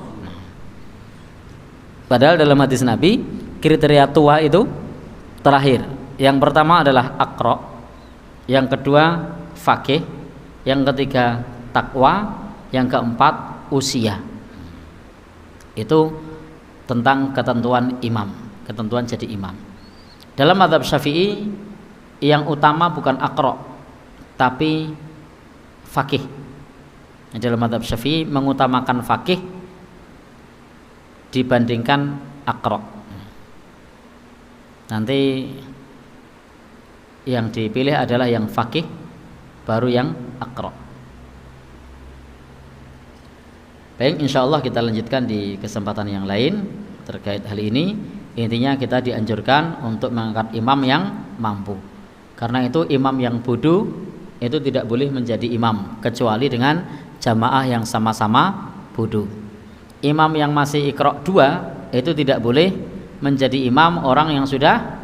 Padahal dalam hadis Nabi kriteria tua itu terakhir. Yang pertama adalah aqra, yang kedua faqih, yang ketiga takwa, yang keempat usia. Itu tentang ketentuan imam, ketentuan jadi imam. Dalam mazhab Syafi'i yang utama bukan aqra tapi faqih. Dalam mazhab Syafi'i mengutamakan faqih dibandingkan aqra. Nanti yang dipilih adalah yang faqih baru yang aqra. Baik, insyaallah kita lanjutkan di kesempatan yang lain terkait hal ini. Intinya kita dianjurkan untuk mengangkat imam yang mampu. Karena itu imam yang bodoh itu tidak boleh menjadi imam kecuali dengan jamaah yang sama-sama bodoh. Imam yang masih iqra 2 itu tidak boleh menjadi imam orang yang sudah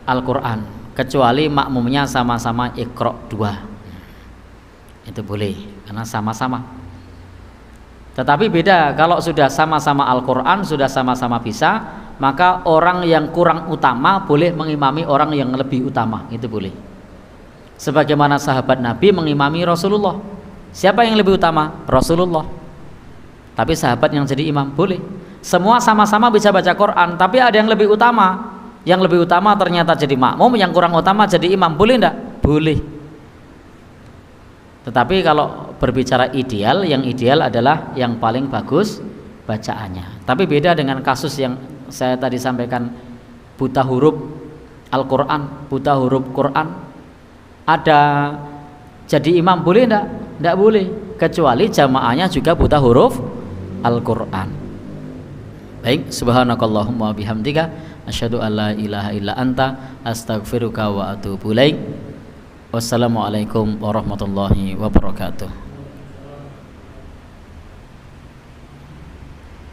Al-Qur'an kecuali makmumnya sama-sama iqra 2. Itu boleh karena sama-sama. Tetapi beda kalau sudah sama-sama Al-Qur'an, sudah sama-sama bisa, maka orang yang kurang utama boleh mengimami orang yang lebih utama, itu boleh. Sebagaimana sahabat Nabi mengimami Rasulullah. Siapa yang lebih utama? Rasulullah. Tapi sahabat yang jadi imam boleh. Semua sama-sama bisa baca Quran, tapi ada yang lebih utama. Yang lebih utama ternyata jadi makmum, yang kurang utama jadi imam, boleh enggak? Boleh. Tetapi kalau berbicara ideal, yang ideal adalah yang paling bagus bacaannya. Tapi beda dengan kasus yang saya tadi sampaikan, buta huruf Al-Quran, buta huruf Quran. Ada jadi imam boleh enggak? Enggak boleh, kecuali jamaahnya juga buta huruf Al-Quran. Baik, subhanakallahumma bihamdika asyhadu an la ilaha illa anta astaghfiruka wa atubu ilaik. Wassalamualaikum warahmatullahi wabarakatuh.